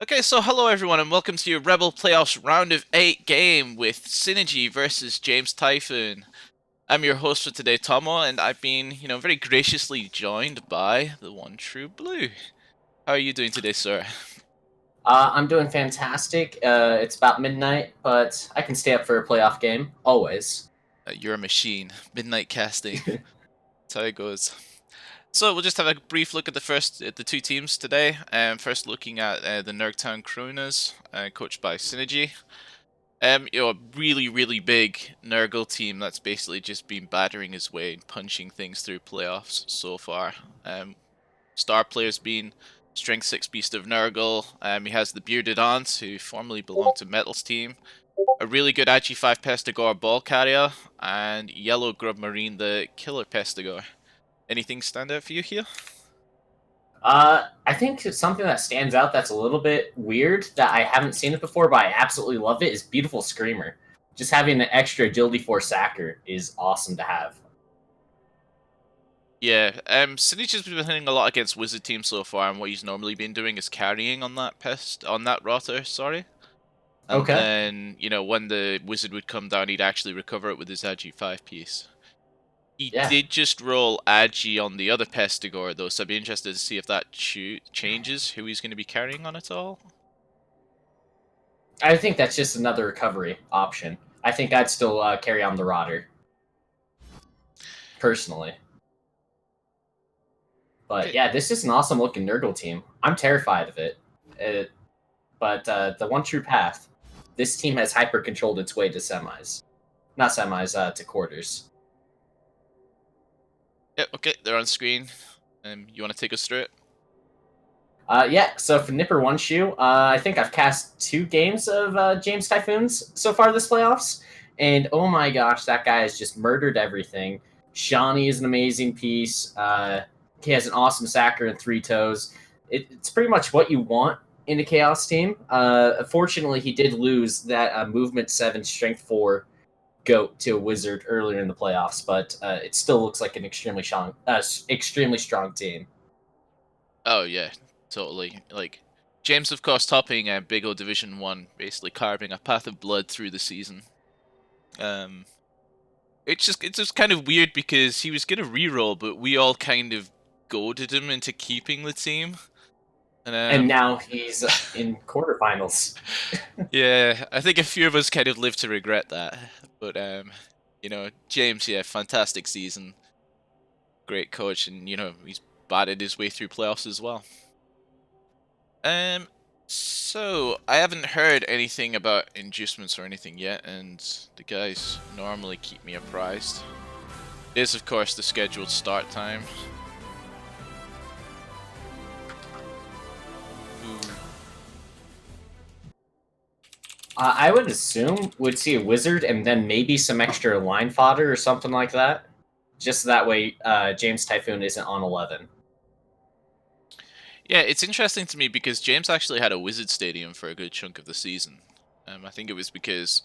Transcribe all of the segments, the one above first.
Okay, so hello everyone and welcome to your Rebel Playoffs round of 8 game with Synergy versus James Typhoon. I'm your host for today, Tomo, and I've been, very graciously joined by the one true Blue. How are you doing today, sir? I'm doing fantastic. It's about midnight, but I can stay up for a playoff game, always. You're a machine. Midnight casting. That's how it goes. So we'll just have a brief look at the two teams today. First looking at the Nurgtown Crooners, coached by Synergy. A really big Nurgle team that's basically just been battering his way and punching things through playoffs so far. Star players being Strength 6 Beast of Nurgle. He has the Bearded Aunt, who formerly belonged to Metal's team. A really good IG5 Pestigore ball carrier, and Yellow Grub Marine, the Killer Pestigore. Anything stand out for you here? I think something that stands out that's a little bit weird that I haven't seen it before, but I absolutely love it is Beautiful Screamer. Just having an extra agility 4 sacker is awesome to have. Yeah, Sinich's been hitting a lot against Wizard teams so far, and what he's normally been doing is carrying on that rotor, sorry. And Okay. then, when the Wizard would come down, he'd actually recover it with his Agi5 piece. He Yeah. did just roll Agi on the other Pestigore, though, so I'd be interested to see if that changes who he's going to be carrying on at all. I think that's just another recovery option. I think I'd still carry on the rotter, personally. But Okay. yeah, this is an awesome looking Nurgle team. I'm terrified of it. But the one true path, this team has hyper controlled its way to semis. Not semis, to quarters. Yeah, okay, they're on screen. You want to take us through it? Yeah, so for Nipper One Shoe, I think I've cast 2 games of James Typhoons so far this playoffs. And oh my gosh, that guy has just murdered everything. Shawnee is an amazing piece. He has an awesome sacker and 3 toes. It's pretty much what you want in a Chaos team. Unfortunately, he did lose that Movement 7, Strength 4 goat to a Wizard earlier in the playoffs, but it still looks like an extremely strong team. Oh, yeah, totally. Like, James, of course, topping Big O Division 1, basically carving a path of blood through the season. Um, it's just kind of weird because he was gonna reroll, but we all kind of goaded him into keeping the team. And And now he's in quarterfinals. yeah, I think a few of us kind of live to regret that. But James, yeah, fantastic season, great coach, and he's batted his way through playoffs as well. Um, so I haven't heard anything about inducements or anything yet, and the guys normally keep me apprised. It is, of course, the scheduled start time. Ooh. I would assume we'd see a Wizard and then maybe some extra line fodder or something like that. Just that way James Typhoon isn't on 11. Yeah, it's interesting to me because James actually had a Wizard Stadium for a good chunk of the season. I think it was because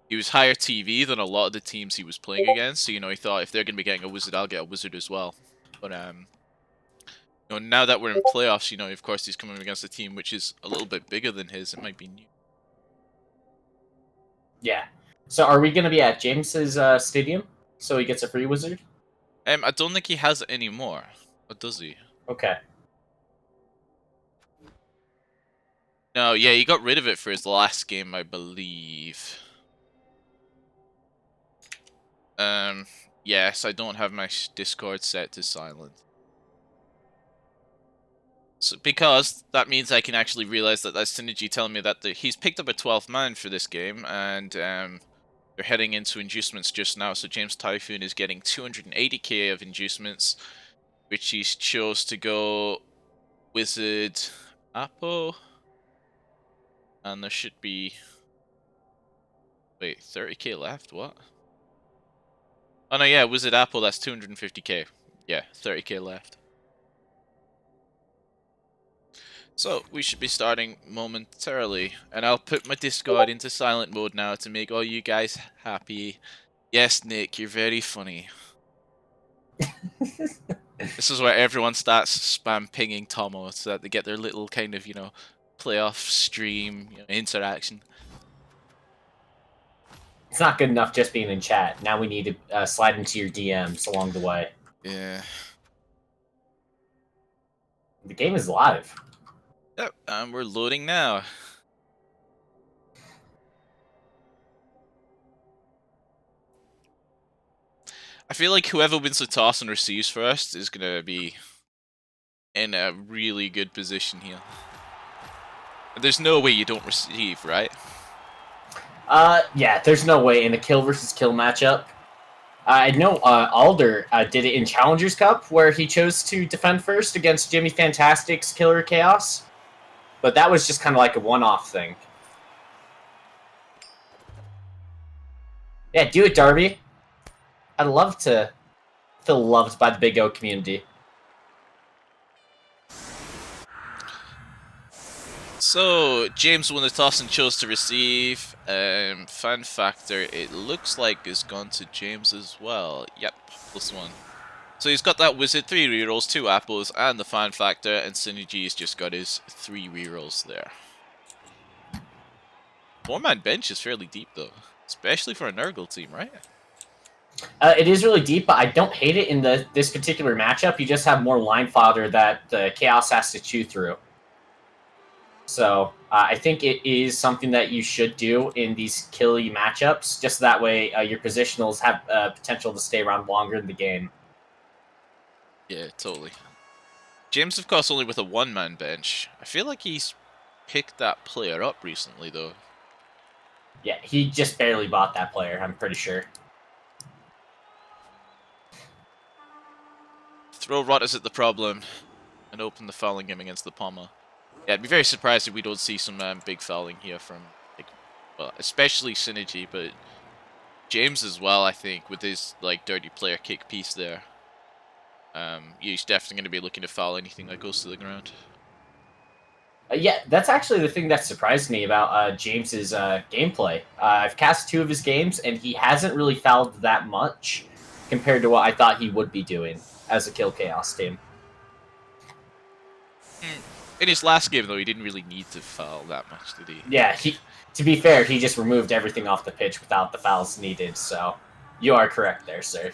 he was higher TV than a lot of the teams he was playing against. So he thought if they're going to be getting a Wizard, I'll get a Wizard as well. But now that we're in playoffs, of course he's coming against a team which is a little bit bigger than his. It might be new. Yeah. So are we going to be at James's stadium so he gets a free Wizard? I don't think he has it anymore. Or does he? Okay. No, yeah, he got rid of it for his last game, I believe. Yes, I don't have my Discord set to silent. So, because that means I can actually realize that that's Synergy telling me that he's picked up a 12th man for this game, and they're heading into inducements just now. So James Typhoon is getting 280k of inducements, which he chose to go Wizard Apo. And there should be... Wait, 30k left? What? Oh no, yeah, Wizard Apple, that's 250k. Yeah, 30k left. So, we should be starting momentarily. And I'll put my Discord into silent mode now to make all you guys happy. Yes, Nick, you're very funny. This is where everyone starts spam pinging Tomo so that they get their little kind of, playoff stream interaction. It's not good enough just being in chat. Now we need to slide into your DMs along the way. Yeah. The game is live. Yep, and we're loading now. I feel like whoever wins the toss and receives first is gonna be in a really good position here. There's no way you don't receive, right? Yeah, there's no way in a kill versus kill matchup. I know Alder did it in Challengers Cup, where he chose to defend first against Jimmy Fantastic's Killer Chaos. But that was just kind of like a one-off thing. Yeah, do it, Darby. I'd love to feel loved by the Big O community. So, James won the toss and chose to receive. Fan factor, it looks like is gone to James as well. Yep, +1. So he's got that wizard, 3 rerolls, 2 apples, and the fan factor, and Synergy's just got his 3 rerolls there. 4-man bench is fairly deep though, especially for a Nurgle team, right? It is really deep, but I don't hate it in this particular matchup. You just have more line fodder that the Chaos has to chew through. So I think it is something that you should do in these killy matchups. Just that way your positionals have potential to stay around longer in the game. Yeah, totally. James, of course, only with a 1-man bench. I feel like he's picked that player up recently, though. Yeah, he just barely bought that player, I'm pretty sure. Throw rot is at the problem, and open the fouling game against the Palmer. Yeah, I'd be very surprised if we don't see some big fouling here from, like, well, especially Synergy, but James as well, I think, with his, like, dirty player kick piece there. He's definitely going to be looking to foul anything that goes to the ground. Yeah, that's actually the thing that surprised me about James's gameplay. I've cast 2 of his games, and he hasn't really fouled that much compared to what I thought he would be doing as a Kill Chaos team. In his last game, though, he didn't really need to foul that much, did he? Yeah, to be fair, he just removed everything off the pitch without the fouls needed, so you are correct there, sir.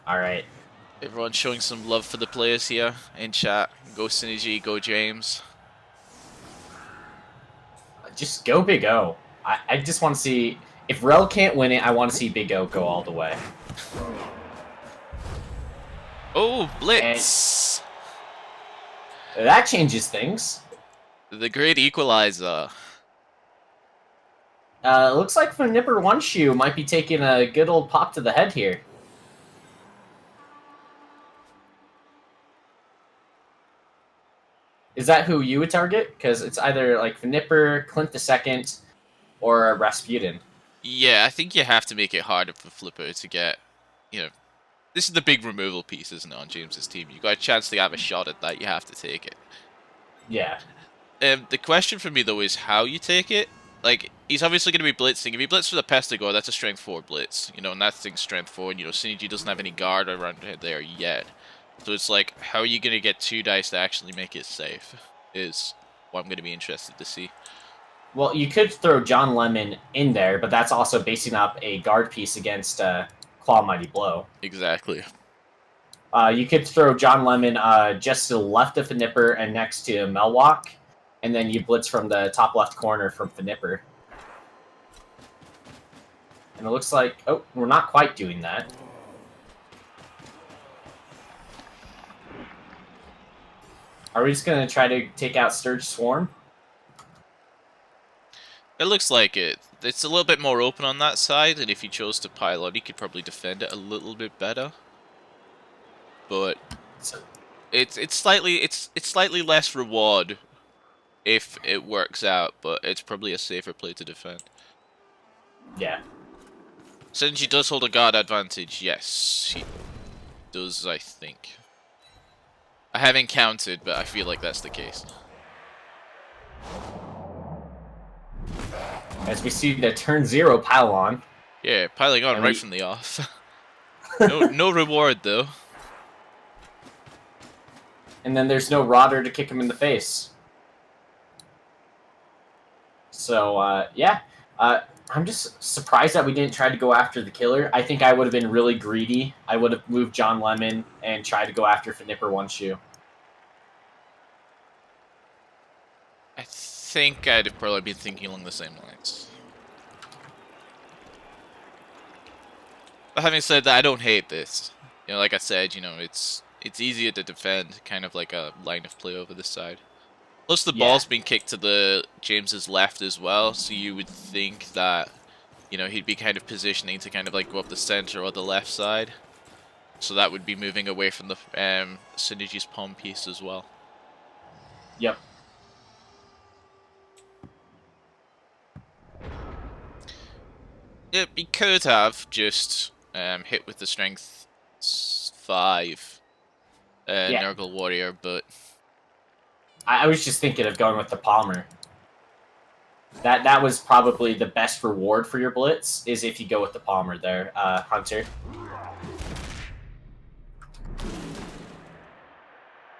Alright. Everyone's showing some love for the players here in chat. Go Synergy, go James. Just go Big O. I just want to see... If Rel can't win it, I want to see Big O go all the way. Oh, Blitz! And that changes things. The great equalizer. Looks like Nipper One Shoe might be taking a good old pop to the head here. Is that who you would target? Because it's either like Nipper, Clint II, or Rasputin. Yeah, I think you have to make it harder for Flipper to get, you know, this is the big removal piece, isn't it, on James's team? You got a chance to have a shot at that, you have to take it. Yeah. The question for me, though, is how you take it. Like, he's obviously going to be blitzing. If he blitzes with a Pestigore, that's a strength 4 blitz. You know, and that thing's strength 4, and, you know, Synergy doesn't have any guard around there yet. So it's like, how are you going to get 2 dice to actually make it safe? Is what I'm going to be interested to see. Well, you could throw John Lemon in there, but that's also basing up a guard piece against Claw Mighty Blow. Exactly. You could throw John Lemon just to the left of Nipper and next to Melwalk, and then you blitz from the top left corner from Nipper. And it looks like... Oh, we're not quite doing that. Are we just going to try to take out Sturge Swarm? It looks like it. It's a little bit more open on that side, and if he chose to pile on, he could probably defend it a little bit better. But it's slightly less reward if it works out, but it's probably a safer play to defend. Yeah. Since he does hold a guard advantage, yes, he does, I think. I haven't counted, but I feel like that's the case. As we see the turn 0 pylon. Yeah, piling on And right from the off. No reward though. And then there's no Rodder to kick him in the face. So, yeah. I'm just surprised that we didn't try to go after the killer. I think I would have been really greedy. I would have moved John Lemon and tried to go after Finipper One Shoe. I think I'd have probably been thinking along the same lines. But having said that, I don't hate this. You know, like I said, you know, it's easier to defend, kind of like a line of play over this side. Plus, the ball's being kicked to the James's left as well, so you would think that, you know, he'd be kind of positioning to kind of like go up the center or the left side. So that would be moving away from the Synergy's pawn piece as well. Yep. Yeah, he could have just hit with the strength 5 Nurgle Warrior, but I was just thinking of going with the Palmer. That was probably the best reward for your blitz, is if you go with the Palmer there, Hunter.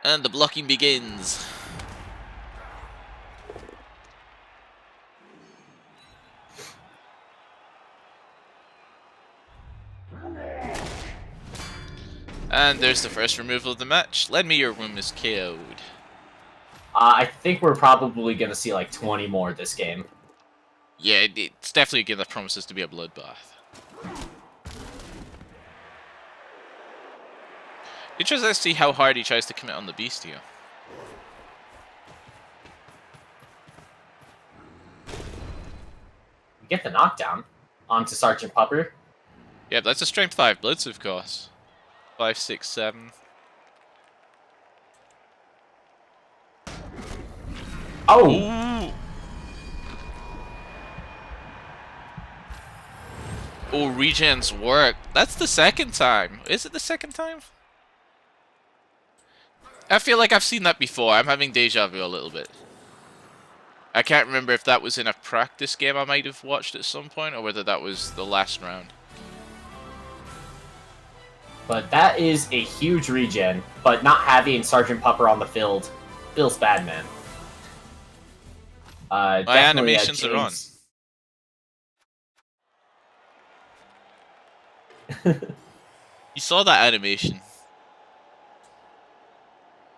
And the blocking begins. And there's the first removal of the match. Lend me your room is KO'd. I think we're probably going to see like 20 more this game. Yeah, it's definitely a game that promises to be a bloodbath. Interesting to see how hard he tries to commit on the beast here. We get the knockdown onto Sergeant Pupper. Yeah, that's a strength 5 blitz, of course. 5, 6, 7. Oh! Ooh. Oh, regens work. That's the second time. Is it the second time? I feel like I've seen that before. I'm having deja vu a little bit. I can't remember if that was in a practice game I might have watched at some point, or whether that was the last round. But that is a huge regen, but not having Sergeant Pupper on the field feels bad, man. My animations are on. You saw that animation.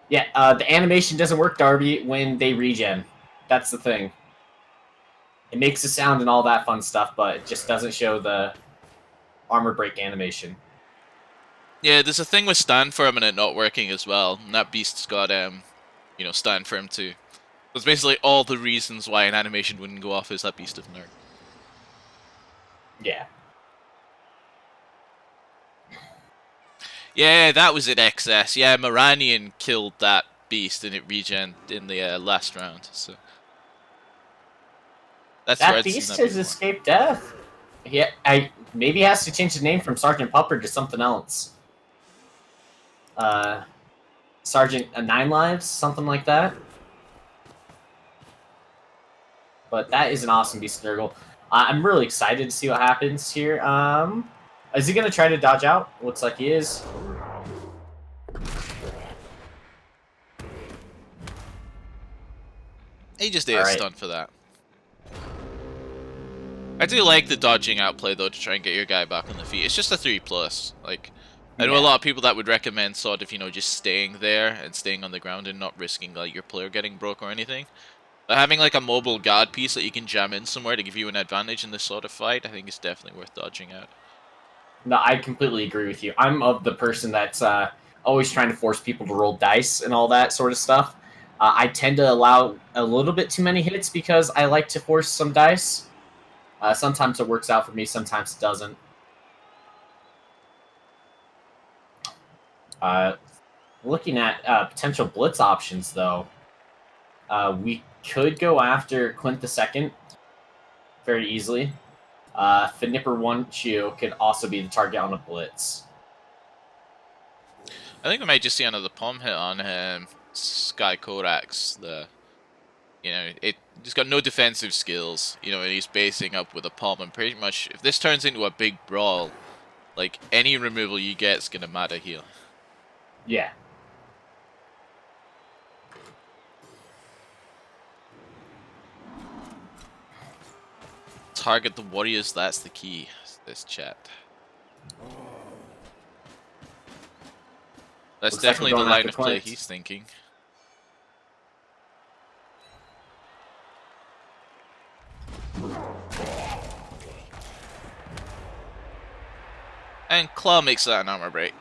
Yeah, the animation doesn't work, Darby, when they regen. That's the thing. It makes a sound and all that fun stuff, but it just doesn't show the armor break animation. Yeah, there's a thing with stand firm and it not working as well. And that beast's got, you know, stand firm too. That's basically all the reasons why an animation wouldn't go off is that beast of Nurg. Yeah. Yeah, that was in excess. Yeah, Moranion killed that beast and it regen in the last round. So that's That beast has escaped death. Yeah, maybe he has to change the name from Sergeant Pupper to something else. Sergeant 9 Lives, something like that. But that is an awesome beast Nurgle. I'm really excited to see what happens here. Is he going to try to dodge out? Looks like he is. He just ate a stun for that. I do like the dodging out play though to try and get your guy back on the feet. It's just a 3+. Like, I know a lot of people that would recommend sort of, you know, just staying there and staying on the ground and not risking like your player getting broke or anything. But having like a mobile guard piece that you can jam in somewhere to give you an advantage in this sort of fight, I think is definitely worth dodging out. No, I completely agree with you. I'm of the person that's always trying to force people to roll dice and all that sort of stuff. I tend to allow a little bit too many hits because I like to force some dice. Sometimes it works out for me, sometimes it doesn't. Looking at potential blitz options, though, we could go after Quint II very easily. Finipper One Shoe could also be the target on a blitz. I think we might just see another palm hit on Sky Korax. He's got no defensive skills, and he's basing up with a palm. And pretty much, if this turns into a big brawl, like any removal you get is gonna matter here. Yeah. Target the warriors. That's the key. This chat. That's Looks like we're definitely the going line after of play twins. he's thinking. And Claw makes that an armor break.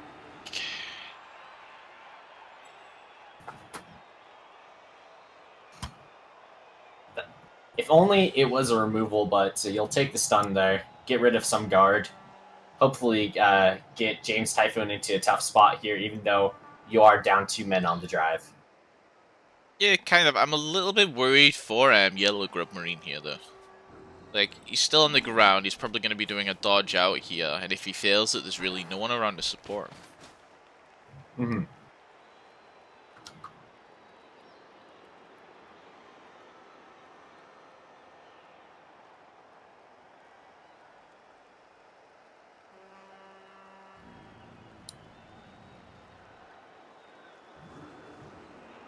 If only it was a removal, but you'll take the stun there, get rid of some guard, hopefully get James Typhoon into a tough spot here, even though you are down 2 men on the drive. Yeah, kind of. I'm a little bit worried for Yellow Grub Marine here, though. Like, he's still on the ground, he's probably going to be doing a dodge out here, and if he fails it, there's really no one around to support him. Mm-hmm.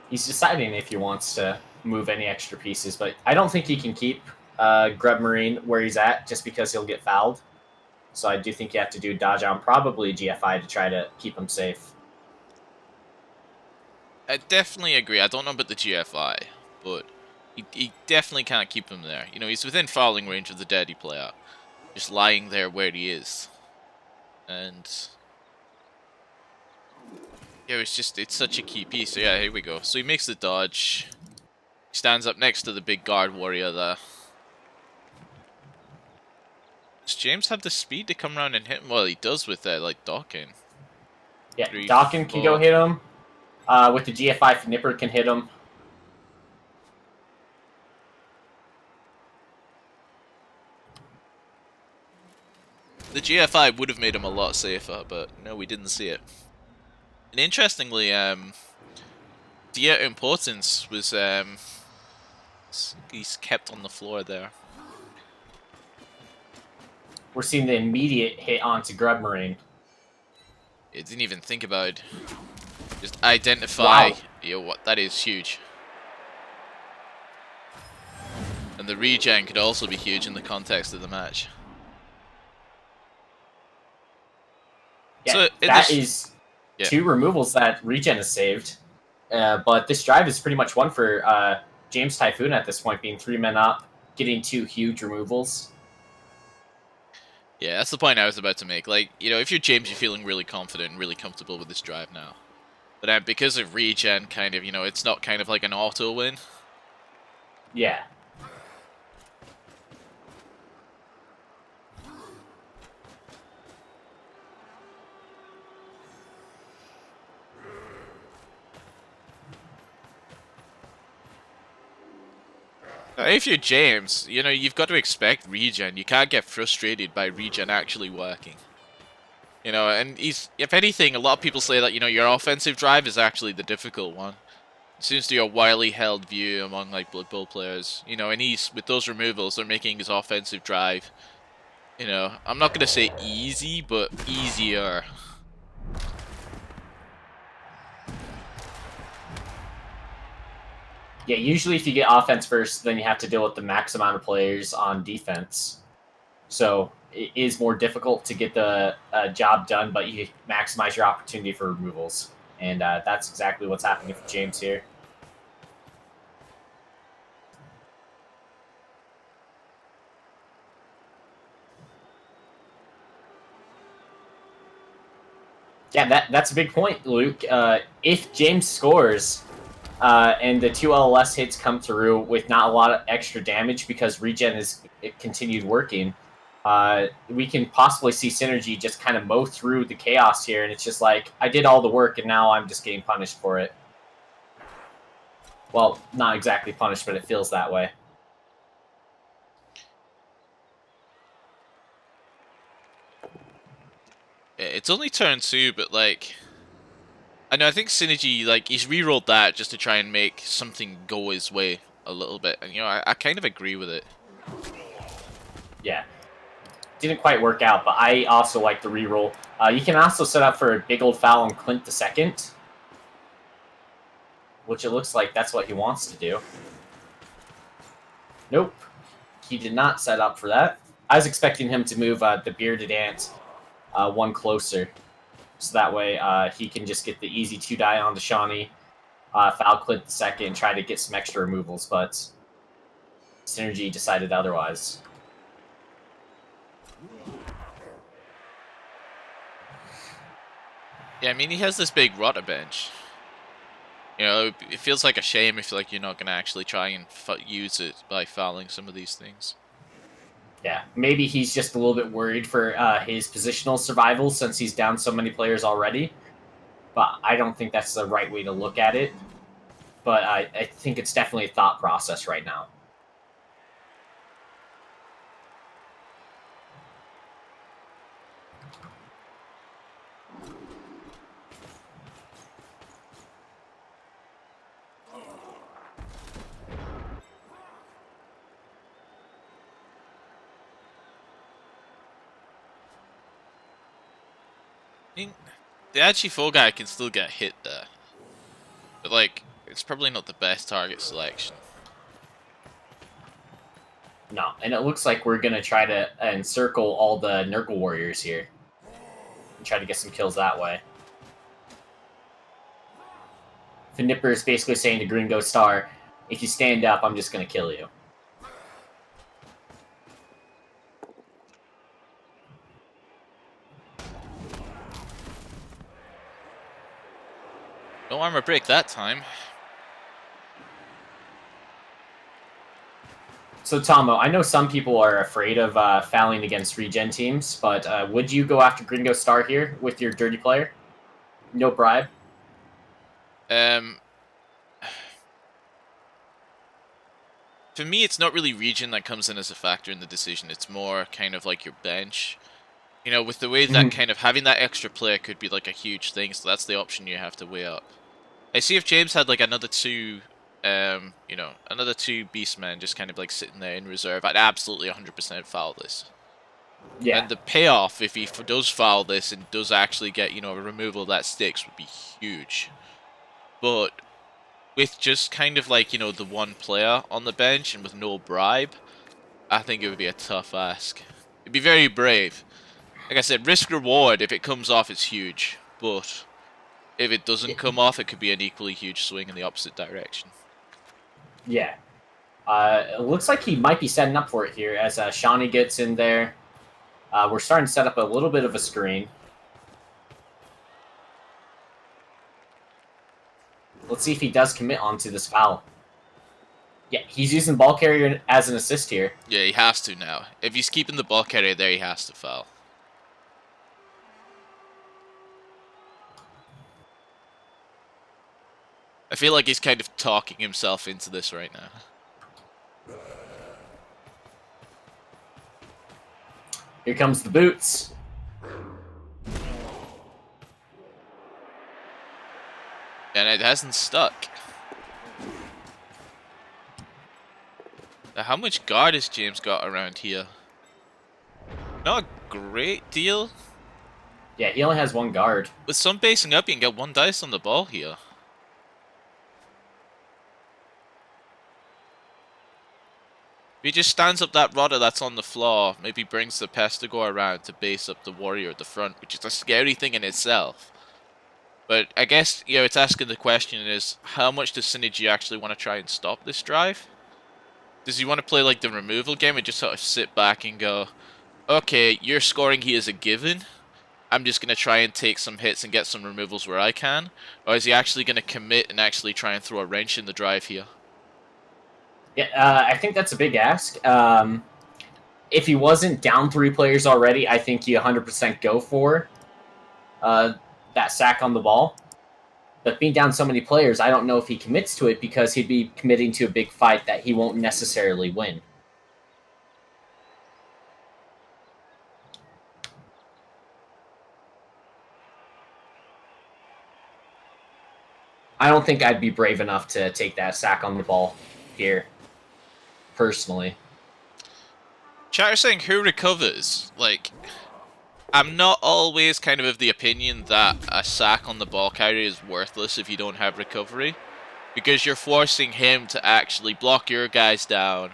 He's deciding if he wants to move any extra pieces, but I don't think he can keep Grub Marine where he's at just because he'll get fouled. So I do think you have to do dodge out, probably GFI to try to keep him safe. I definitely agree. I don't know about the GFI, but he definitely can't keep him there. He's within fouling range of the Daddy player, just lying there where he is. And yeah, it's such a key piece. So yeah, here we go. So he makes the dodge. He stands up next to the big guard warrior there. Does James have the speed to come around and hit him? Well, he does with that, like, docking. Yeah, 3, Dawkin can 4. go hit him. With the GFI, Nipper can hit him. The GFI would have made him a lot safer, but no, we didn't see it. And interestingly, Dear Importance was he's kept on the floor there. We're seeing the immediate hit onto Grub Marine. It didn't even think about it. Just identify. Wow. What? That is huge. And the regen could also be huge in the context of the match. Yeah, So that is 2 removals that regen is saved. But this drive is pretty much one for James Typhoon at this point, being 3 men up, getting 2 huge removals. Yeah, that's the point I was about to make. Like, if you're James, you're feeling really confident and really comfortable with this drive now. But because of regen, kind of, it's not kind of like an auto win. Yeah. If you're James, you've got to expect regen. You can't get frustrated by regen actually working. And if anything, a lot of people say that, your offensive drive is actually the difficult one. It seems to be a widely held view among, like, Blood Bowl players. And with those removals, they're making his offensive drive, I'm not going to say easy, but easier. Yeah, usually if you get offense first, then you have to deal with the max amount of players on defense. So it is more difficult to get the job done, but you maximize your opportunity for removals. And that's exactly what's happening for James here. Yeah, that's a big point, Luke. If James scores and the 2 LLS hits come through with not a lot of extra damage because regen it continued working, we can possibly see Synergy just kind of mow through the chaos here, and it's just like, I did all the work, and now I'm just getting punished for it. Well, not exactly punished, but it feels that way. It's only turn 2, but, like, I know. I think Synergy, like, he's re-rolled that just to try and make something go his way a little bit, and I kind of agree with it. Yeah. Didn't quite work out, but I also like the reroll. You can also set up for a big old foul on Clint II, which it looks like that's what he wants to do. Nope. He did not set up for that. I was expecting him to move the bearded ant one closer, so that way he can just get the easy 2-die onto Shawnee, foul Clint II, and try to get some extra removals, but Synergy decided otherwise. Yeah, I mean, he has this big rotter bench. It feels like a shame if like you're not gonna actually try and use it by fouling some of these things. Yeah, maybe he's just a little bit worried for his positional survival since he's down so many players already. But I don't think that's the right way to look at it. But I think it's definitely a thought process right now. I mean, the Ag 4 guy can still get hit there, but like, it's probably not the best target selection. No, and it looks like we're going to try to encircle all the Nurgle warriors here. And try to get some kills that way. Nipper is basically saying to Gringo Star, if you stand up, I'm just going to kill you. No armor break that time. So, Tomo, I know some people are afraid of fouling against regen teams, but would you go after Gringo Star here with your dirty player? No bribe? For me, it's not really region that comes in as a factor in the decision. It's more kind of like your bench. With the way that kind of having that extra player could be like a huge thing, so that's the option you have to weigh up. I see if James had like another two beastmen just kind of like sitting there in reserve, I'd absolutely 100% foul this. Yeah. And the payoff, if he does foul this and does actually get, a removal that sticks, would be huge. But with just kind of like, the one player on the bench and with no bribe, I think it would be a tough ask. It'd be very brave. Like I said, risk reward, if it comes off, it's huge. But if it doesn't come off, it could be an equally huge swing in the opposite direction. Yeah. It looks like he might be setting up for it here as Shawnee gets in there. We're starting to set up a little bit of a screen. Let's see if he does commit onto this foul. Yeah, he's using ball carrier as an assist here. Yeah, he has to now. If he's keeping the ball carrier there, he has to foul. I feel like he's kind of talking himself into this right now. Here comes the boots. And it hasn't stuck. Now, how much guard has James got around here? Not a great deal. Yeah, he only has one guard. With some basing up, you can get one dice on the ball here. If he just stands up that rodder that's on the floor, maybe brings the Pestigo around to base up the warrior at the front, which is a scary thing in itself. But I guess, it's asking the question is, how much does Synergy actually want to try and stop this drive? Does he want to play like the removal game and just sort of sit back and go, okay, your scoring here is a given. I'm just going to try and take some hits and get some removals where I can? Or is he actually going to commit and actually try and throw a wrench in the drive here? Yeah, I think that's a big ask. If he wasn't down 3 players already, I think you 100% go for that sack on the ball. But being down so many players, I don't know if he commits to it because he'd be committing to a big fight that he won't necessarily win. I don't think I'd be brave enough to take that sack on the ball here, personally. Chat is saying who recovers? Like, I'm not always kind of the opinion that a sack on the ball carrier is worthless if you don't have recovery, because you're forcing him to actually block your guys down,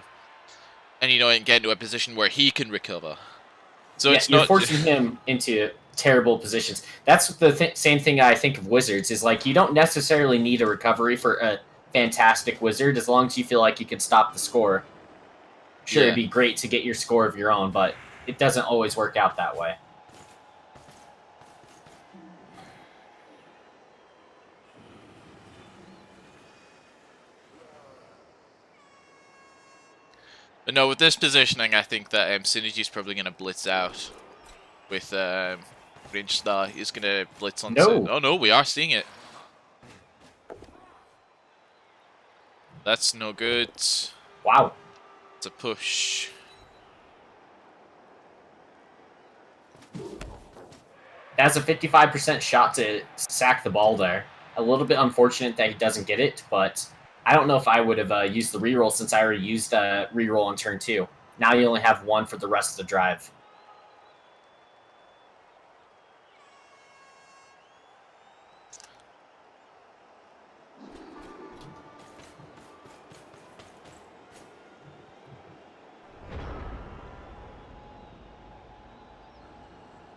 and and get into a position where he can recover. So Yeah, it's you're not. forcing him into terrible positions. That's the same thing I think of wizards is like you don't necessarily need a recovery for a fantastic wizard as long as you feel like you can stop the score. Sure, Yeah. it'd be great to get your score of your own, but it doesn't always work out that way. But no, with this positioning, I think that Synergy's probably going to blitz out with Range Star. He's going to blitz onto. No. Oh no, we are seeing it. That's no good. Wow. It's a push. That's a 55% shot to sack the ball there. A little bit unfortunate that he doesn't get it, but I don't know if I would have used the reroll since I already used a reroll on turn 2. Now you only have 1 for the rest of the drive.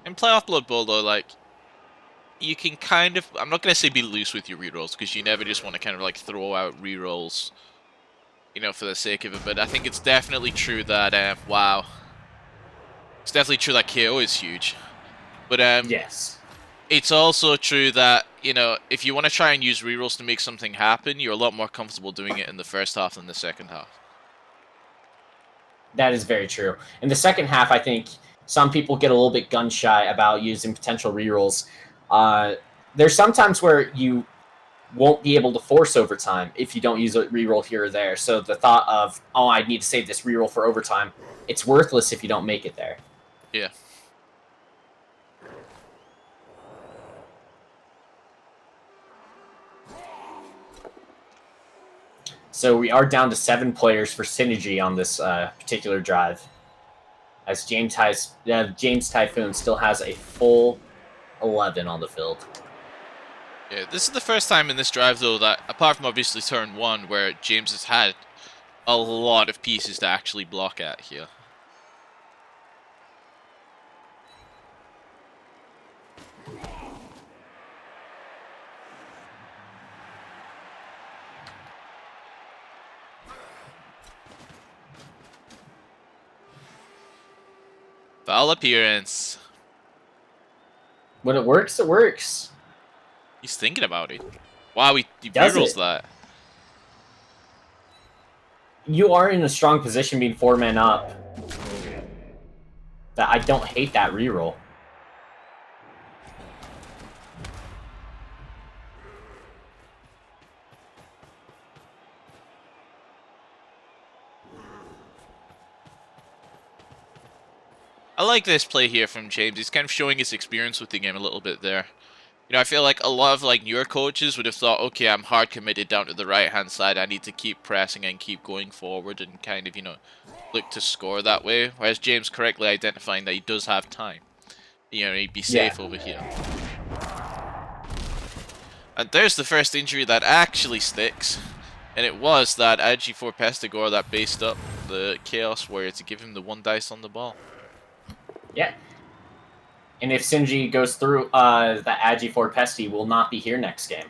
In playoff Blood Bowl, though, like, you can kind of, I'm not going to say be loose with your rerolls, because you never just want to kind of like throw out rerolls, for the sake of it, but I think it's definitely true that, wow. It's definitely true that KO is huge. But, yes. It's also true that, if you want to try and use rerolls to make something happen, you're a lot more comfortable doing it in the first half than the second half. That is very true. In the second half, I think some people get a little bit gun-shy about using potential rerolls. There's sometimes where you won't be able to force overtime if you don't use a reroll here or there. So the thought of, oh, I need to save this reroll for overtime, it's worthless if you don't make it there. Yeah. So we are down to 7 players for Synergy on this particular drive. As James Typhoon still has a full 11 on the field. Yeah, this is the first time in this drive, though, that, apart from obviously turn 1, where James has had a lot of pieces to actually block at here. Foul appearance. When it works, it works. He's thinking about it. Wow, he Does rerolls it? that. You are in a strong position being 4 men up. That I don't hate that reroll. I like this play here from James. He's kind of showing his experience with the game a little bit there. I feel like a lot of like newer coaches would have thought, okay, I'm hard committed down to the right-hand side. I need to keep pressing and keep going forward and kind of, look to score that way. Whereas James correctly identifying that he does have time. He'd be safe over here. And there's the first injury that actually sticks. And it was that Agi4 Pestigore that based up the Chaos Warrior to give him the 1 dice on the ball. Yeah. And if Synergy goes through, the Agi4 Pesty will not be here next game.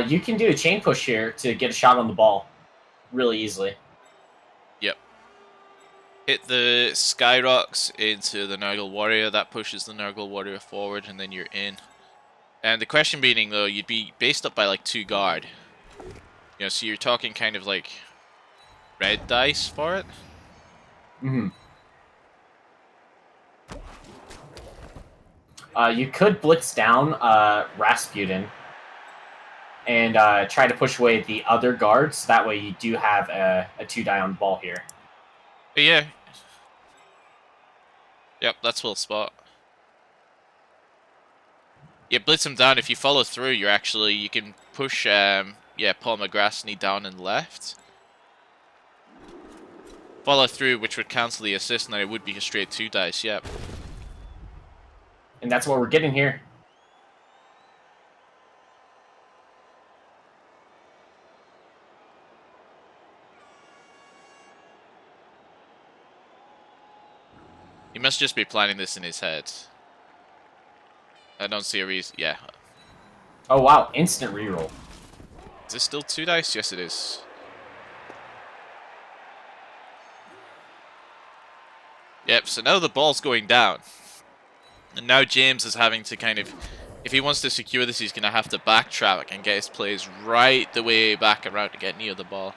You can do a chain push here to get a shot on the ball really easily. Yep. Hit the Skyrocks into the Nurgle Warrior. That pushes the Nurgle Warrior forward, and then you're in. And the question being, though, you'd be based up by, like, 2 guard. So you're talking kind of, like, red dice for it? Mm-hmm. You could blitz down Rasputin and try to push away the other guards. That way you do have a 2 die on the ball here. But yeah. Yep, that's well spot. Yeah, blitz him down. If you follow through, you can push Paul McGrassney down and left. Follow through, which would cancel the assist, and then it would be a straight 2 dice, yep. And that's what we're getting here. He must just be planning this in his head. I don't see a reason. Yeah. Oh wow, instant reroll. Is this still 2 dice? Yes, it is. Yep, so now the ball's going down. And now James is having to kind of... If he wants to secure this, he's going to have to backtrack and get his plays right the way back around to get near the ball.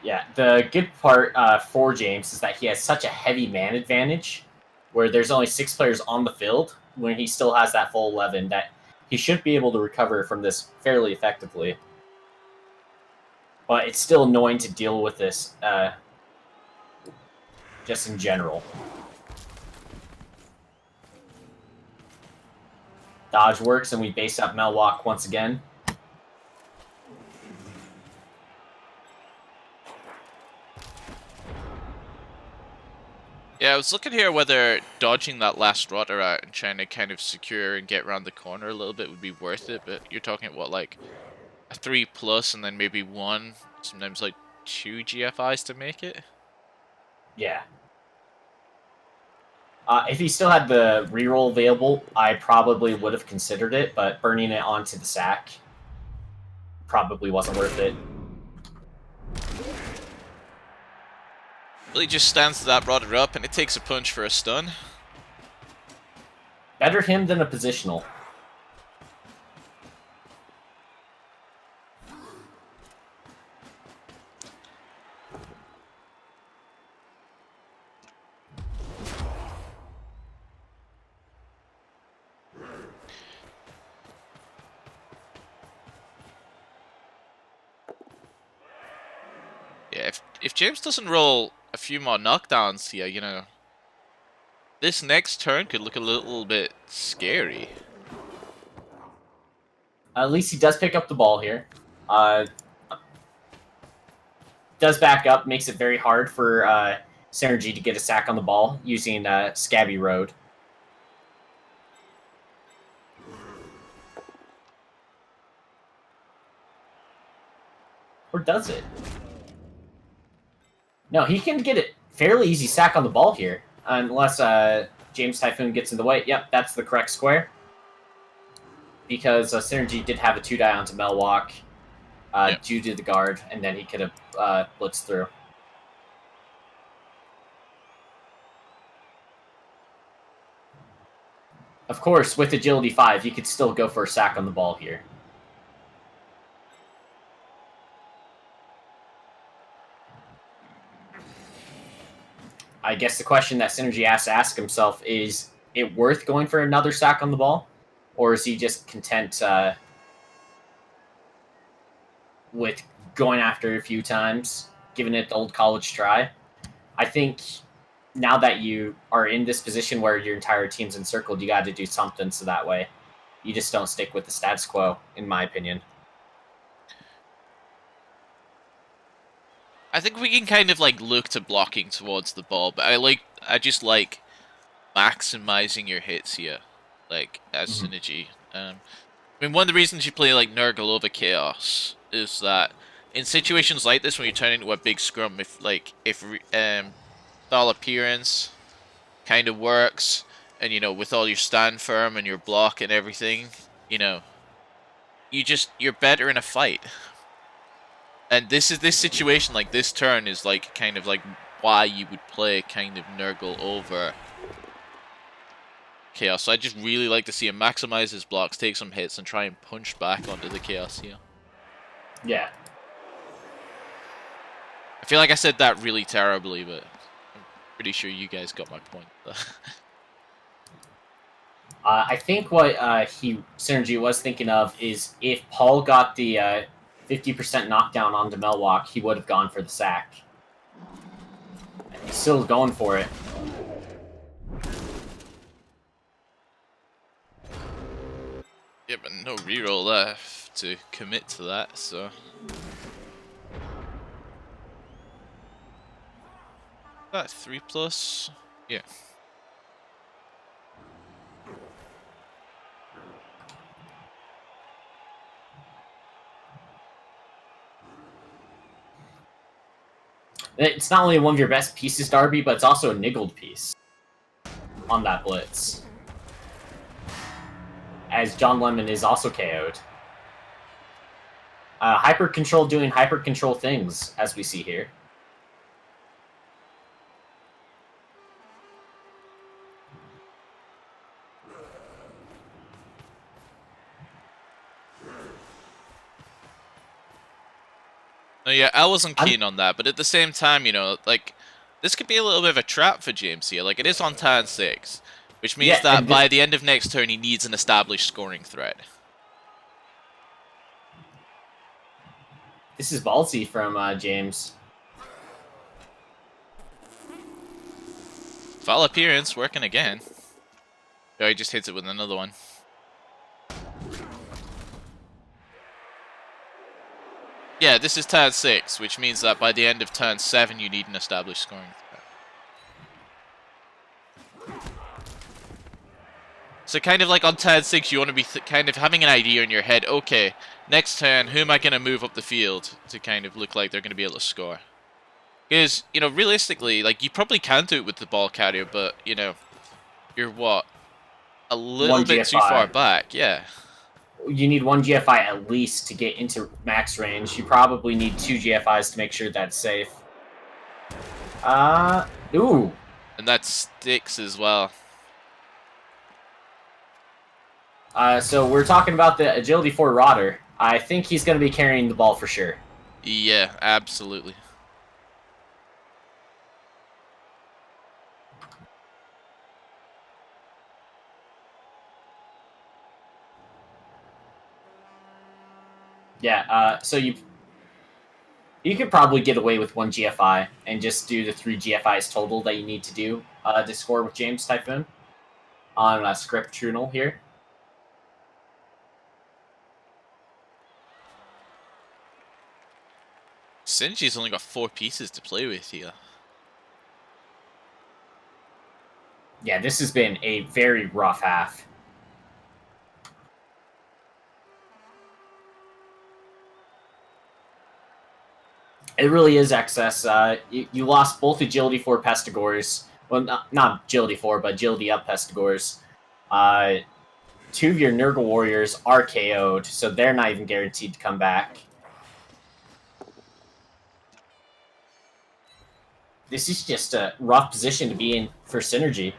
Yeah, the good part for James is that he has such a heavy man advantage, where there's only 6 players on the field, when he still has that full 11, that he should be able to recover from this fairly effectively. But it's still annoying to deal with this, just in general. Dodge works, and we base up Melwalk once again. Yeah, I was looking here whether dodging that last rotter out and trying to kind of secure and get around the corner a little bit would be worth it, but you're talking at what, like a 3+ and then maybe 1, sometimes like 2 GFIs to make it? Yeah. If he still had the reroll available, I probably would have considered it, but burning it onto the sack probably wasn't worth it. Well, he just stands that rotter up and it takes a punch for a stun. Better him than a positional. Yeah, if James doesn't roll a few more knockdowns here, you know, this next turn could look a little bit scary. At least he does pick up the ball here. Does back up, makes it very hard for Synergy to get a sack on the ball using Scabby Road. Or does it? No, he can get a fairly easy sack on the ball here. Unless James Typhoon gets in the way. Yep, that's the correct square. Because Synergy did have a 2-die onto Melwalk due to the guard, and then he could have blitzed through. Of course, with Agility 5, you could still go for a sack on the ball here. I guess the question that Synergy has to ask himself is it worth going for another sack on the ball? Or is he just content with going after it a few times, giving it the old college try? I think now that you are in this position where your entire team's encircled, you got to do something so that way you just don't stick with the status quo, in my opinion. I think we can kind of like look to blocking towards the ball, but I just like maximizing your hits here, like as Synergy. I mean, one of the reasons you play like Nurgle over Chaos is that in situations like this, when you turn into a big scrum, if style appearance kind of works, and you know, with all your stand firm and your block and everything, you know, you're better in a fight. And this situation, like this turn, is like kind of like why you would play kind of Nurgle over Chaos. So I just really like to see him maximize his blocks, take some hits, and try and punch back onto the Chaos here. Yeah. I feel like I said that really terribly, but I'm pretty sure you guys got my point. I think what Synergy was thinking of is if Paul got the 50% knockdown onto Melwalk, he would have gone for the sack. Still going for it. Yeah, but no reroll left to commit to that, so. That 3+? Yeah. It's not only one of your best pieces, Darby, but it's also a niggled piece on that blitz. As John Lemon is also KO'd. Hyper Control doing Hyper Control things, as we see here. No, yeah, I wasn't keen on that, but at the same time, you know, like, this could be a little bit of a trap for James here. Like, it is on turn 6, which means that by the end of next turn, he needs an established scoring threat. This is ballsy from James. Foul appearance, working again. Oh, he just hits it with another one. Yeah, this is turn 6, which means that by the end of turn 7, you need an established scoring threat. So kind of like on turn 6, you want to be kind of having an idea in your head, okay, next turn, who am I going to move up the field to kind of look like they're going to be able to score? Because, you know, realistically, like, you probably can do it with the ball carrier, but, you know, you're what? A little bit too far back, yeah. You need one GFI at least to get into max range. You probably need 2 GFIs to make sure that's safe. Ooh. And that sticks as well. So we're talking about the Agility 4 Rotter. I think he's going to be carrying the ball for sure. Yeah, absolutely. Yeah, so you could probably get away with 1 GFI and just do the 3 GFIs total that you need to do to score with James Typhoon on a script Trunel here. Sinji's only got 4 pieces to play with here. Yeah, this has been a very rough half. It really is excess. You lost both Agility 4 Pestigores. Well, not Agility 4, but Agility Up Pestigores. 2 of your Nurgle Warriors are KO'd, so they're not even guaranteed to come back. This is just a rough position to be in for Synergy.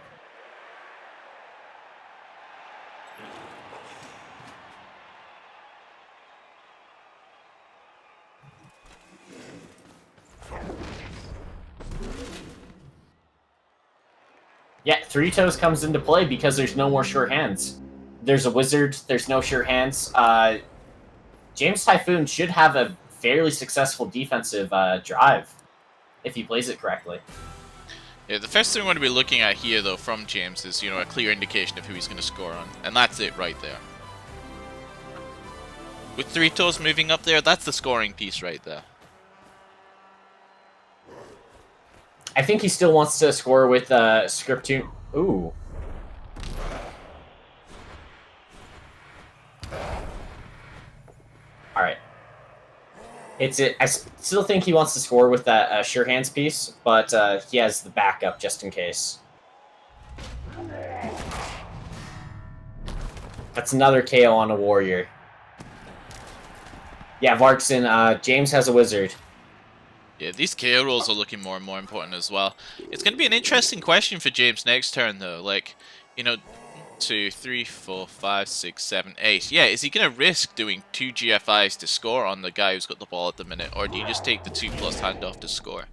Yeah, Three Toes comes into play because there's no more sure hands. There's a wizard, there's no sure hands. James Typhoon should have a fairly successful defensive drive if he plays it correctly. Yeah, the first thing we want to be looking at here, though, from James is, you know, a clear indication of who he's going to score on. And that's it right there. With Three Toes moving up there, that's the scoring piece right there. I think he still wants to score with Scriptune. Ooh. Alright. I still think he wants to score with that Sure Hands piece, but he has the backup just in case. That's another KO on a warrior. Yeah, Varkson, James has a wizard. Yeah, these KO rolls are looking more and more important as well. It's going to be an interesting question for James next turn, though. Like, you know, 2, 3, 4, 5, 6, 7, 8. Yeah, is he going to risk doing 2 GFIs to score on the guy who's got the ball at the minute? Or do you just take the 2+ handoff to score?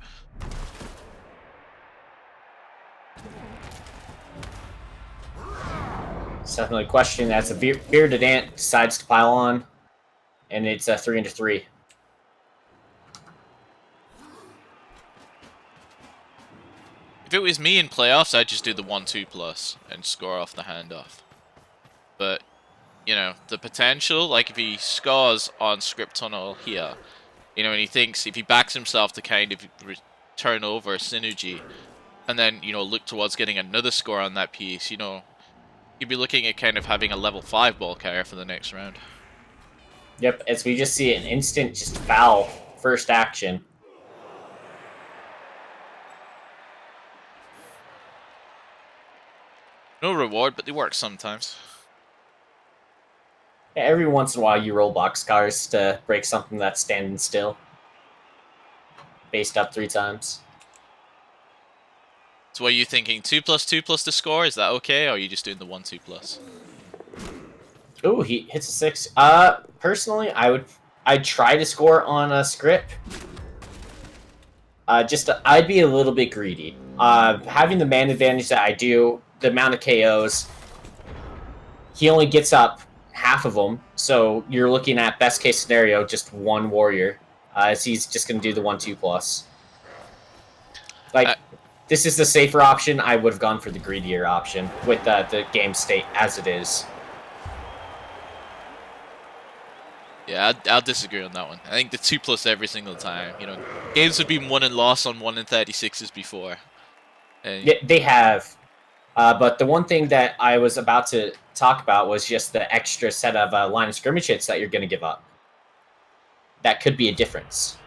It's definitely a question. That's a Bearded Ant decides to pile on. And it's a 3-3. If it was me in playoffs, I'd just do the 1-2+ and score off the handoff. But, you know, the potential, like if he scores on script tunnel here, you know, and he thinks if he backs himself to kind of turn over synergy, and then, you know, look towards getting another score on that piece, you know, you'd be looking at kind of having a level 5 ball carrier for the next round. Yep, as we just see an instant just foul first action. No reward, but they work sometimes. Yeah, every once in a while you roll boxcars to break something that's standing still. Based up 3 times. So what are you thinking? 2+2+ to score? Is that okay, or are you just doing the 1-2+? Ooh, he hits a 6. Personally, I'd try to score on a script. I'd be a little bit greedy. Having the man advantage that I do, the amount of KOs, he only gets up half of them, so you're looking at best case scenario, just 1 warrior, as he's just going to do the 1-2+. Like, this is the safer option. I would have gone for the greedier option with the game state as it is. Yeah, I'll disagree on that one. I think the 2+ every single time. You know, games have been won and lost on 1-36s before. Yeah, they have. But the one thing that I was about to talk about was just the extra set of line of scrimmage hits that you're going to give up. That could be a difference.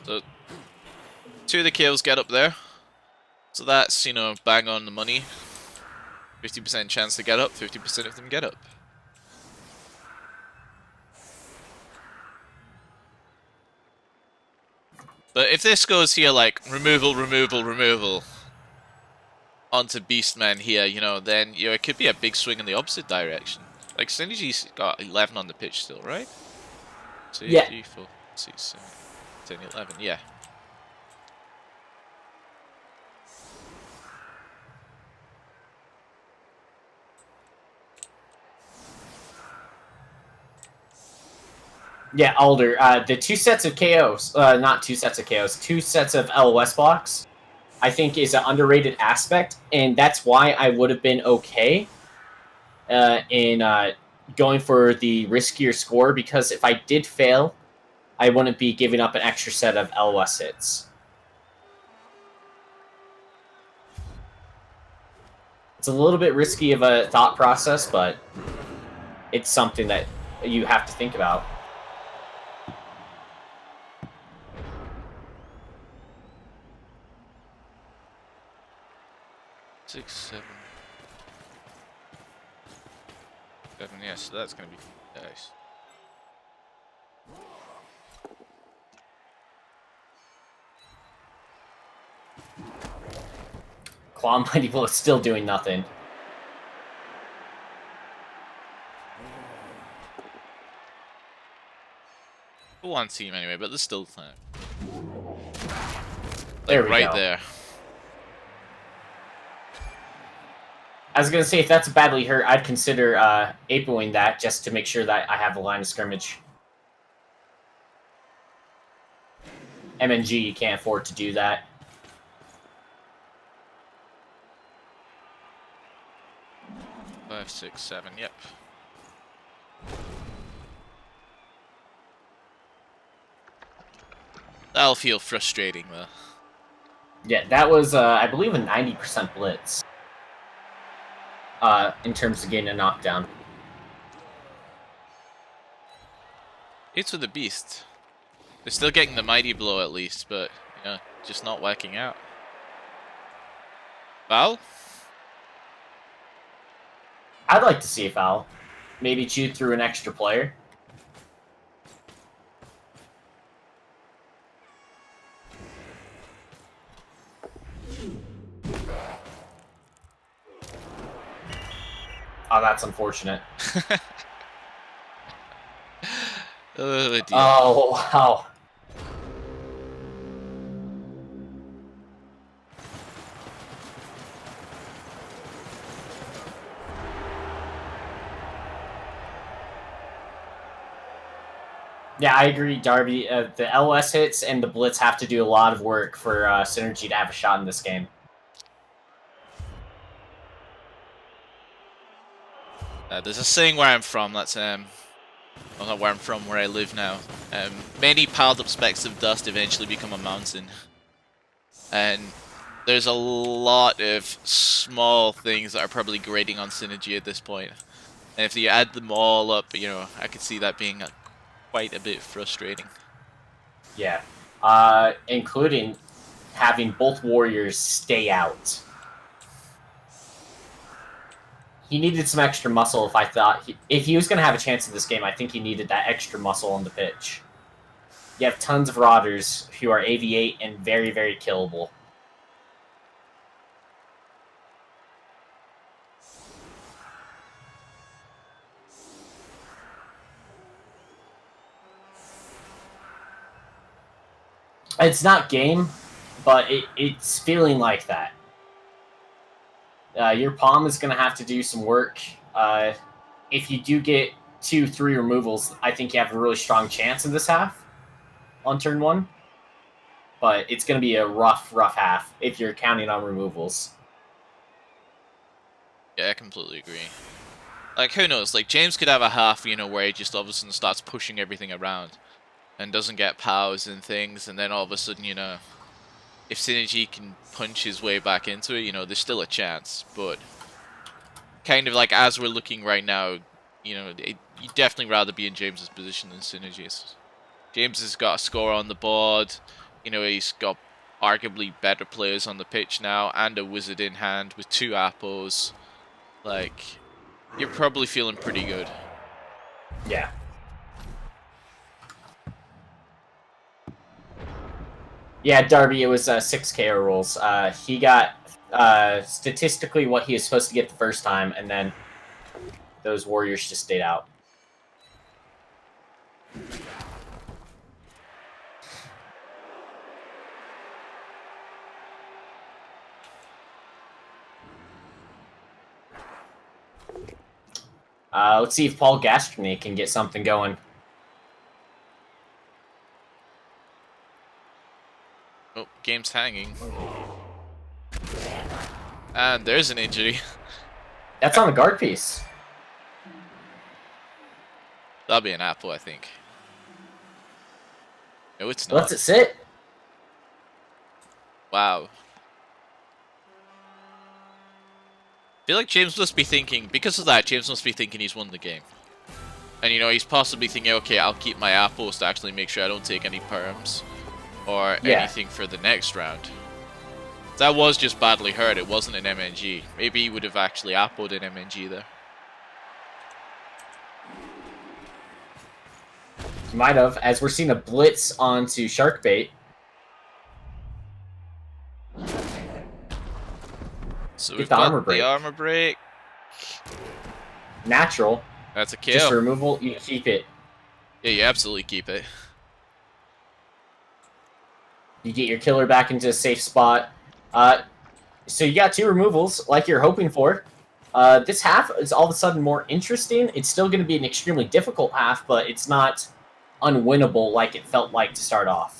So, 2 of the kills get up there. So that's, you know, bang on the money. 50% chance to get up, 50% of them get up. But if this goes here like removal, removal, removal onto Beastman here, you know, then you know it could be a big swing in the opposite direction. Like Synergy's got 11 on the pitch still, right? 2, Yeah. 3, 4, 6, 7, 10, 11, yeah. Yeah, Alder. The 2 sets of KOs, not 2 sets of KOs, 2 sets of LOS blocks, I think is an underrated aspect, and that's why I would have been okay in going for the riskier score, because if I did fail, I wouldn't be giving up an extra set of LOS hits. It's a little bit risky of a thought process, but it's something that you have to think about. Six, 7. 7, yeah, so that's gonna be nice. Claw Mighty Blow is still doing nothing. One team anyway, but there's still time. There we right go. there. I was going to say, if that's badly hurt, I'd consider APOing that just to make sure that I have a line of scrimmage. MNG, you can't afford to do that. Five, 6, 7, yep. That'll feel frustrating, though. Yeah, that was, I believe, a 90% blitz. In terms of getting a knockdown. It's with the beast. They're still getting the mighty blow at least, but you know, just not working out. Foul? I'd like to see a foul. Maybe chew through an extra player. Oh, that's unfortunate. Oh, dear. Oh, wow. Yeah, I agree, Darby. The LOS hits and the Blitz have to do a lot of work for Synergy to have a shot in this game. There's a saying where I'm from. That's well, not where I'm from, where I live now. Many piled up specks of dust eventually become a mountain, and there's a lot of small things that are probably grating on Synergy at this point. And if you add them all up, you know, I could see that being quite a bit frustrating. Yeah, including having both warriors stay out. He needed some extra muscle. If he was going to have a chance in this game, I think he needed that extra muscle on the pitch. You have tons of Rotters who are AV8 and very, very killable. It's not game, but it's feeling like that. Your Palm is going to have to do some work. If you do get 2-3 removals, I think you have a really strong chance in this half on turn 1. But it's going to be a rough half if you're counting on removals. Yeah, I completely agree. Like, who knows? Like, James could have a half, you know, where he just all of a sudden starts pushing everything around and doesn't get powers and things, and then all of a sudden, you know, if Synergy can punch his way back into it, you know, there's still a chance. But kind of like as we're looking right now, you know, you'd definitely rather be in James's position than Synergy's. James has got a score on the board. You know, he's got arguably better players on the pitch now and a wizard in hand with 2 apples. Like, you're probably feeling pretty good. Yeah. Yeah, Darby, it was 6 KO rolls. He got statistically what he was supposed to get the first time, and then those warriors just stayed out. Let's see if Paul Gastrony can get something going. Oh, game's hanging. And there's an injury. That's on the guard piece. That'll be an apple, I think. No, it's not. Lets it sit. Wow. I feel like James must be thinking, because of that, James must be thinking he's won the game. And, you know, he's possibly thinking, okay, I'll keep my apples to actually make sure I don't take any perms or anything for the next round. That was just badly hurt. It wasn't an MNG. Maybe he would have actually appled an MNG there. Might have, as we're seeing a blitz onto Sharkbait. So we've got the armor break. Natural. That's a kill. Just a removal, you keep it. Yeah, you absolutely keep it. You get your killer back into a safe spot. So you got 2 removals, like you're hoping for. This half is all of a sudden more interesting. It's still going to be an extremely difficult half, but it's not unwinnable like it felt like to start off.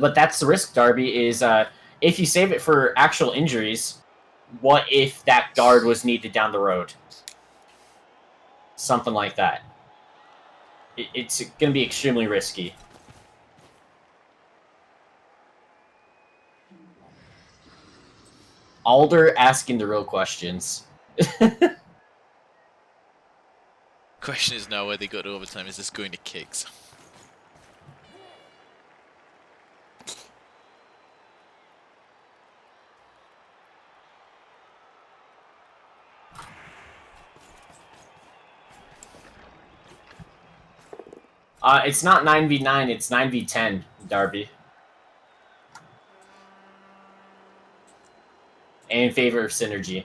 But that's the risk, Darby, is if you save it for actual injuries, what if that guard was needed down the road? Something like that. It's going to be extremely risky. Alder asking the real questions. Question is now where they go to overtime. Is this going to kicks? It's not 9v9, it's 9v10, Darby. And in favor of Synergy.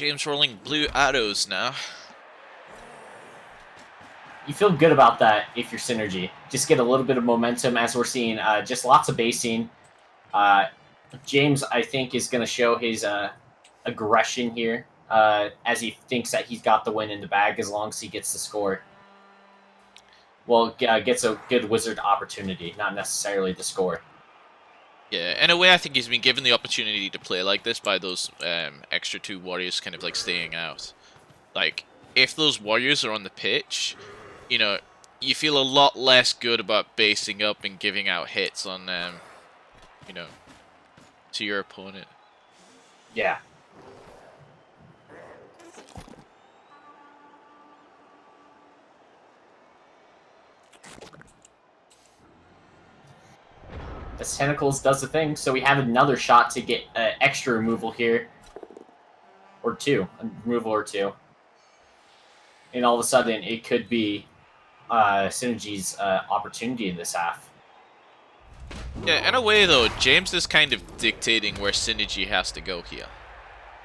James rolling blue arrows now. You feel good about that if you're Synergy. Just get a little bit of momentum as we're seeing just lots of basing. James, I think, is going to show his aggression here as he thinks that he's got the win in the bag as long as he gets the score. Well, gets a good wizard opportunity, not necessarily the score. Yeah, in a way, I think he's been given the opportunity to play like this by those extra 2 warriors kind of like staying out. Like, if those warriors are on the pitch, you know, you feel a lot less good about basing up and giving out hits on, you know, to your opponent. Yeah. As Tentacles does the thing, so we have another shot to get extra removal here. Or 2. A removal or 2. And all of a sudden, it could be Synergy's opportunity in this half. Yeah, in a way though, James is kind of dictating where Synergy has to go here.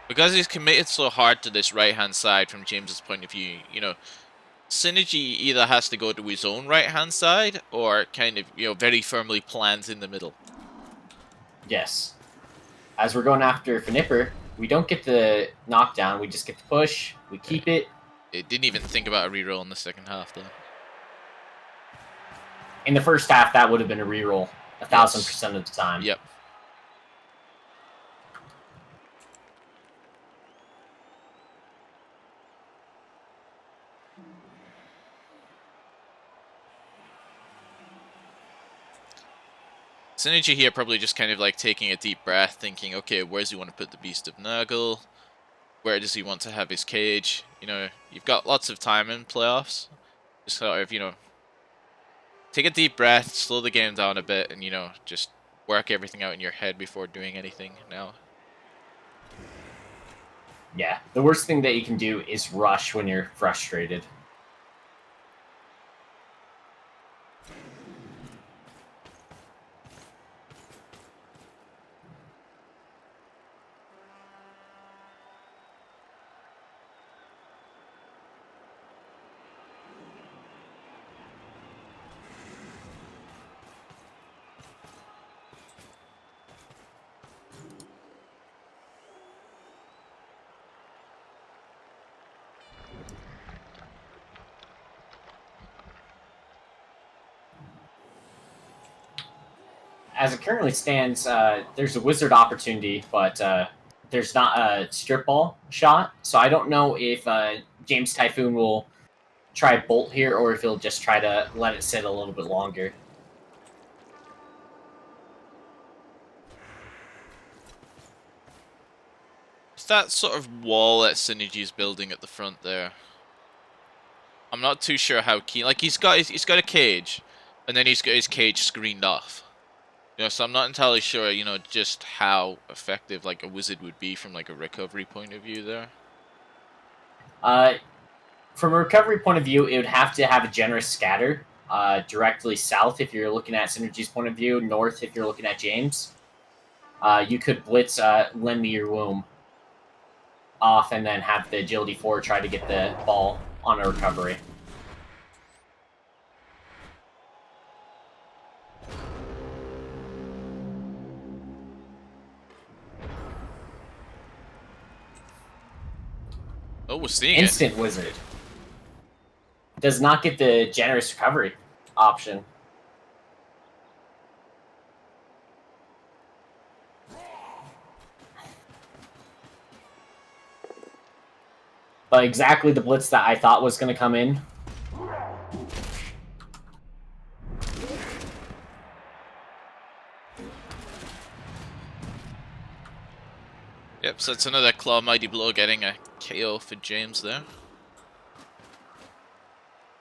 Because he's committed so hard to this right-hand side from James's point of view, you know, Synergy either has to go to his own right-hand side, or kind of, you know, very firmly plans in the middle. Yes. As we're going after Fnipper, we don't get the knockdown, we just get the push, we keep it. It didn't even think about a reroll in the second half, though. In the first half, that would have been a reroll 1,000% of the time. Yep. Synergy here probably just kind of like taking a deep breath, thinking, okay, where does he want to put the Beast of Nurgle? Where does he want to have his cage? You know, you've got lots of time in playoffs. Just sort of, you know, take a deep breath, slow the game down a bit, and, you know, just work everything out in your head before doing anything now. Yeah, the worst thing that you can do is rush when you're frustrated. As it currently stands, there's a wizard opportunity, but there's not a strip ball shot. So I don't know if James Typhoon will try bolt here or if he'll just try to let it sit a little bit longer. It's that sort of wall that Synergy's building at the front there. I'm not too sure how keen. Like, he's got a cage, and then he's got his cage screened off. You know, so I'm not entirely sure, you know, just how effective like a wizard would be from like a recovery point of view there. From a recovery point of view, it would have to have a generous scatter directly south if you're looking at Synergy's point of view, north if you're looking at James. You could blitz Lend Me Your Womb off and then have the Agility 4 try to get the ball on a recovery. Oh, we're seeing Instant Wizard. Does not get the generous recovery option. But exactly the blitz that I thought was going to come in. Yep, so it's another Claw Mighty Blow getting a KO for James there.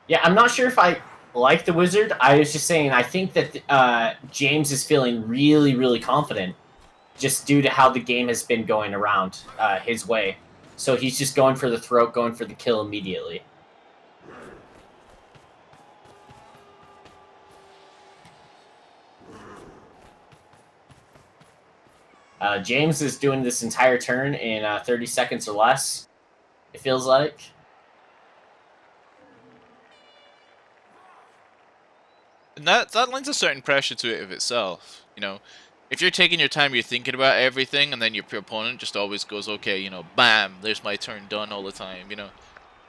Yeah, I'm not sure if I like the wizard. I was just saying I think that James is feeling really, really confident just due to how the game has been going around his way. So he's just going for the throat, going for the kill immediately. James is doing this entire turn in 30 seconds or less. it feels like. And that lends a certain pressure to it of itself. You know, if you're taking your time, you're thinking about everything, and then your opponent just always goes, okay, you know, bam, there's my turn done all the time. You know,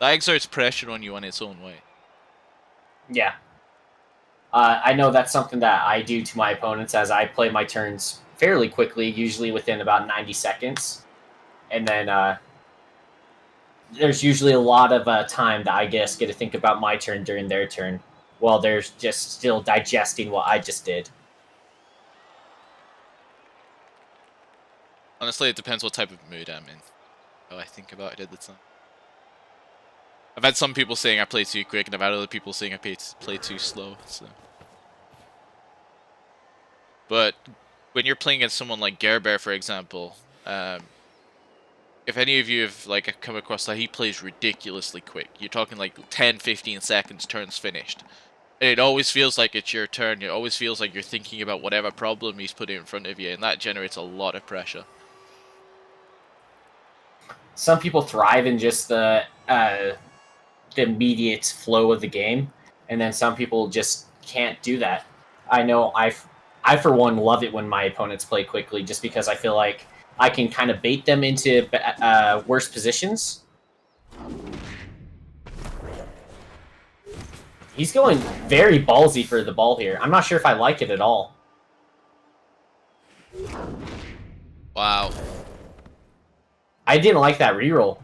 that exerts pressure on you in its own way. Yeah. I know that's something that I do to my opponents as I play my turns fairly quickly, usually within about 90 seconds. And then there's usually a lot of time that I guess get to think about my turn during their turn while they're just still digesting what I just did. Honestly, it depends what type of mood I'm in. How I think about it at the time. I've had some people saying I play too quick, and I've had other people saying I play too slow. So, but when you're playing against someone like Gerber, for example, if any of you have like come across that, he plays ridiculously quick. You're talking like 10, 15 seconds, turns finished. And it always feels like it's your turn. It always feels like you're thinking about whatever problem he's putting in front of you, and that generates a lot of pressure. Some people thrive in just the immediate flow of the game, and then some people just can't do that. I know I for one love it when my opponents play quickly, just because I feel like I can kind of bait them into worse positions. He's going very ballsy for the ball here. I'm not sure if I like it at all. Wow. I didn't like that reroll.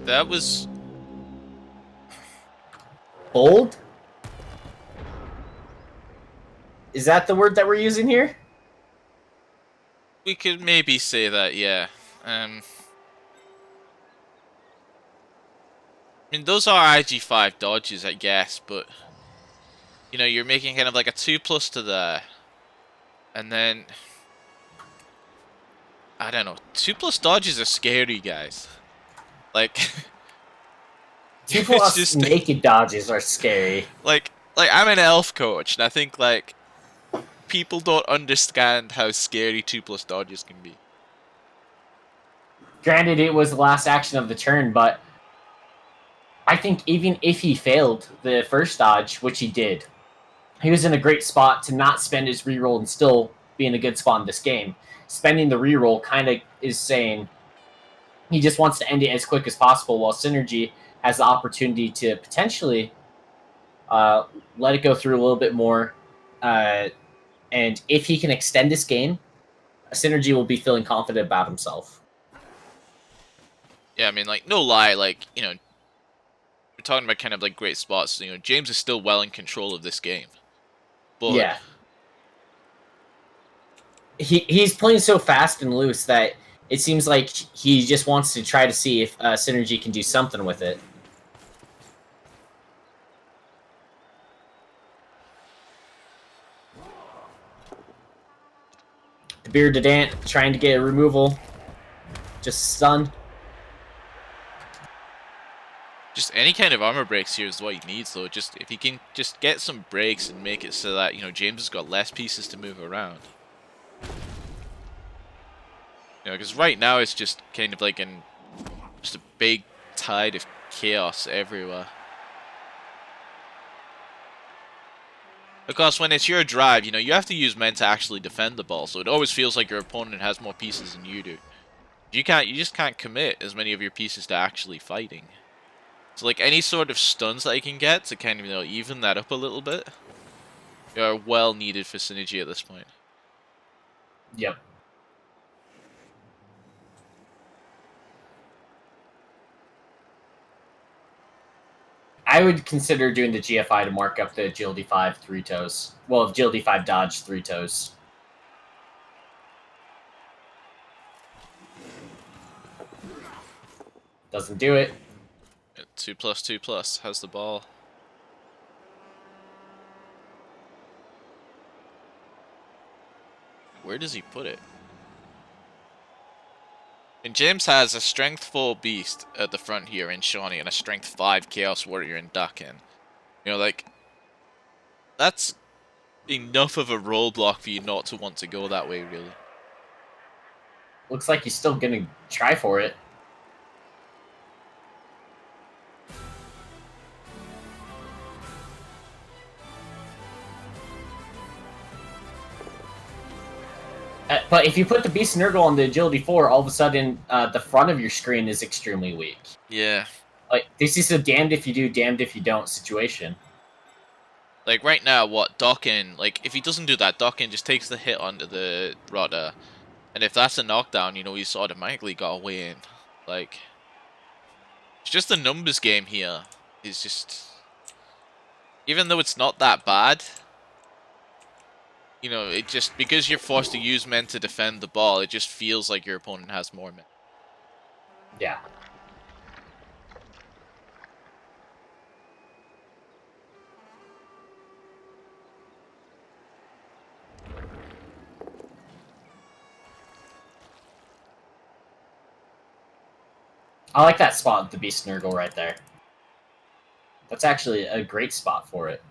That was Bold? Is that the word that we're using here? we could maybe say that, yeah. I mean, those are IG5 dodges, I guess, but you know, you're making kind of like a 2+ to there, and then I don't know, 2+ dodges are scary, guys. Like, 2+ it's just naked dodges are scary. like I'm an elf coach, and I think like people don't understand how scary 2+ dodges can be. Granted, it was the last action of the turn, but I think even if he failed the first dodge, which he did, he was in a great spot to not spend his reroll and still be in a good spot in this game. Spending the reroll kind of is saying he just wants to end it as quick as possible, while Synergy has the opportunity to potentially let it go through a little bit more. And if he can extend this game, Synergy will be feeling confident about himself. Yeah, I mean, like, no lie, like, you know, we're talking about kind of like great spots. You know, James is still well in control of this game, but Yeah. He's playing so fast and loose that it seems like he just wants to try to see if Synergy can do something with it. The Beard Dant trying to get a removal. Just stun. just any kind of armor breaks here is what he needs, though. Just if he can just get some breaks and make it so that, you know, James has got less pieces to move around. You know, because right now it's just kind of like just a big tide of chaos everywhere. Of course, when it's your drive, you know, you have to use men to actually defend the ball, so it always feels like your opponent has more pieces than you do. You just can't commit as many of your pieces to actually fighting. So like any sort of stuns that you can get to kind of, you know, even that up a little bit are well needed for Synergy at this point. Yep. I would consider doing the GFI to mark up the Agility 5 3 toes. Well, Agility 5 dodge 3 toes. Doesn't do it. 2+2+ has the ball. Where does he put it? And James has a strength 4 beast at the front here in Shawnee and a strength 5 Chaos Warrior in Dakin. You know, like, that's enough of a roadblock for you not to want to go that way, really. Looks like he's still gonna try for it. But if you put the Beast Nurgle on the Agility 4, all of a sudden the front of your screen is extremely weak. Yeah. Like, this is a damned if you do, damned if you don't situation. Like, right now, what, Dockin, like, if he doesn't do that, Dockin just takes the hit onto the Rodder. And if that's a knockdown, you know, he's automatically got a way in. Like, it's just a numbers game here. It's just... Even though it's not that bad, you know, it just... Because you're forced to use men to defend the ball, it just feels like your opponent has more men. Yeah. I like that spot with the Beast Nurgle right there. That's actually a great spot for it.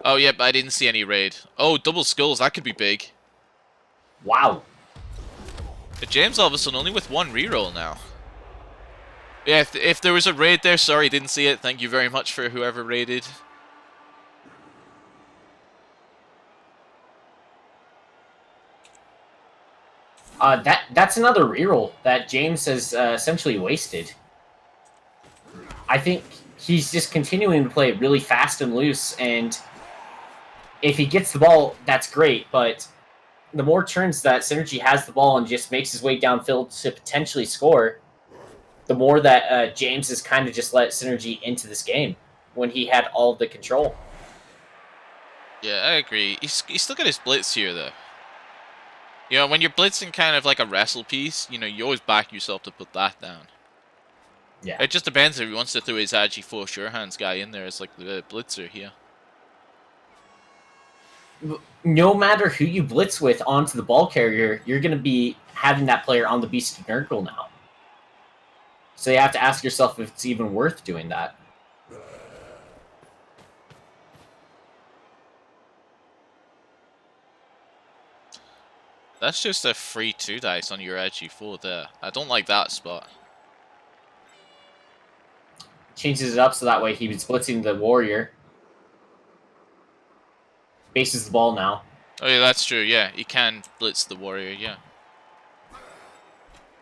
Oh, yep, I didn't see any raid. Oh, double skulls, that could be big. Wow. But James all of a sudden only with one reroll now. Yeah, if there was a raid there, sorry, didn't see it. Thank you very much for whoever raided. That's another reroll that James has essentially wasted. I think he's just continuing to play really fast and loose, and if he gets the ball, that's great, but the more turns that Synergy has the ball and just makes his way downfield to potentially score, the more that James has kind of just let Synergy into this game when he had all of the control. Yeah, I agree. He's still got his blitz here, though. You know, when you're blitzing kind of like a wrestle piece, you know, you always back yourself to put that down. Yeah. It just depends if he wants to throw his Agi4 sure hands guy in there as like the blitzer here. No matter who you blitz with onto the ball carrier, you're going to be having that player on the Beast of Nurgle now. So you have to ask yourself if it's even worth doing that. That's just a free 2 dice on your Agi4 there. I don't like that spot. Changes it up so that way he was blitzing the warrior. Bases the ball now. Oh yeah, that's true, yeah. He can blitz the warrior, yeah.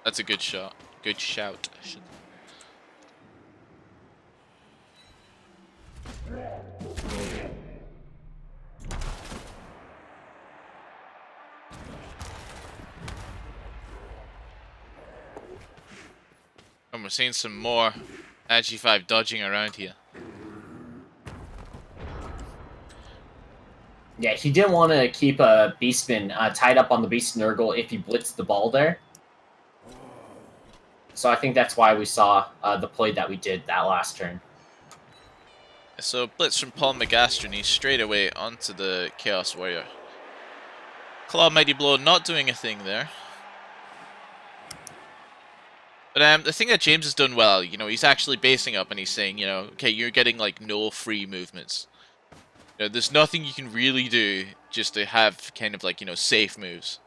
That's a good shot. Good shout. And we're seeing some more Agi5 dodging around here. Yeah, he didn't want to keep a Beastman tied up on the Beast Nurgle if he blitzed the ball there. So I think that's why we saw the play that we did that last turn. So blitz from Paul McGastrony straight away onto the Chaos Warrior. Claw Mighty Blow not doing a thing there. But the thing that James has done well, you know, he's actually basing up and he's saying, you know, okay, you're getting like no free movements. You know, there's nothing you can really do just to have kind of like, you know, safe moves.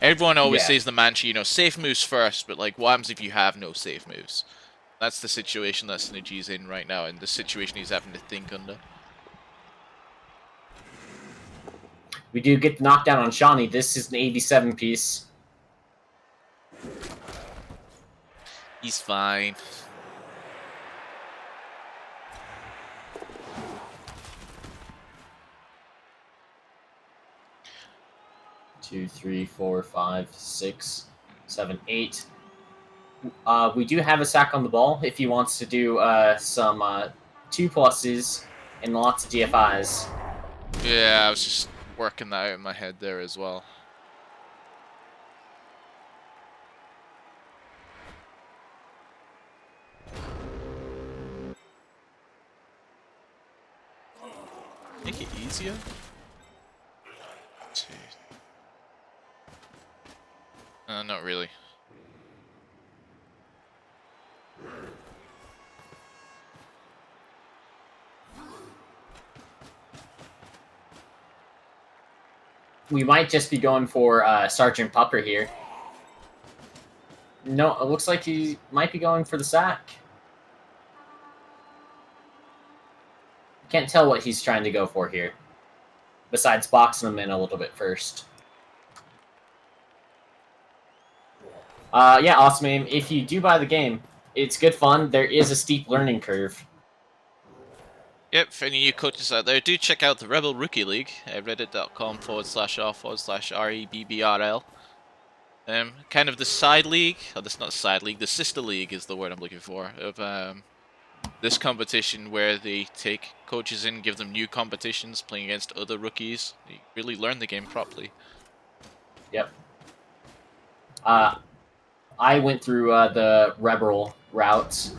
Everyone always says the mantra, you know, safe moves first, but like what happens if you have no safe moves? That's the situation that Synergy's in right now, and the situation he's having to think under. We do get the knockdown on Shawnee. This is an 87 piece. He's fine. Two, three, 4, 5, 6, 7, 8. We do have a sack on the ball if he wants to do some 2+s and lots of DFIs. Yeah, I was just working that out in my head there as well. Make it easier? Not really. We might just be going for Sergeant Pupper here. No, it looks like he might be going for the sack. Can't tell what he's trying to go for here. Besides boxing him in a little bit first. Yeah, awesome aim. If you do buy the game, it's good fun. There is a steep learning curve. Yep, for any new coaches out there, do check out the ReBBL Rookie League at reddit.com/r/ReBBL. Kind of the side league, oh, that's not a side league, the sister league is the word I'm looking for, of this competition where they take coaches in, give them new competitions, playing against other rookies. They really learn the game properly. Yep. I went through the ReBBL routes.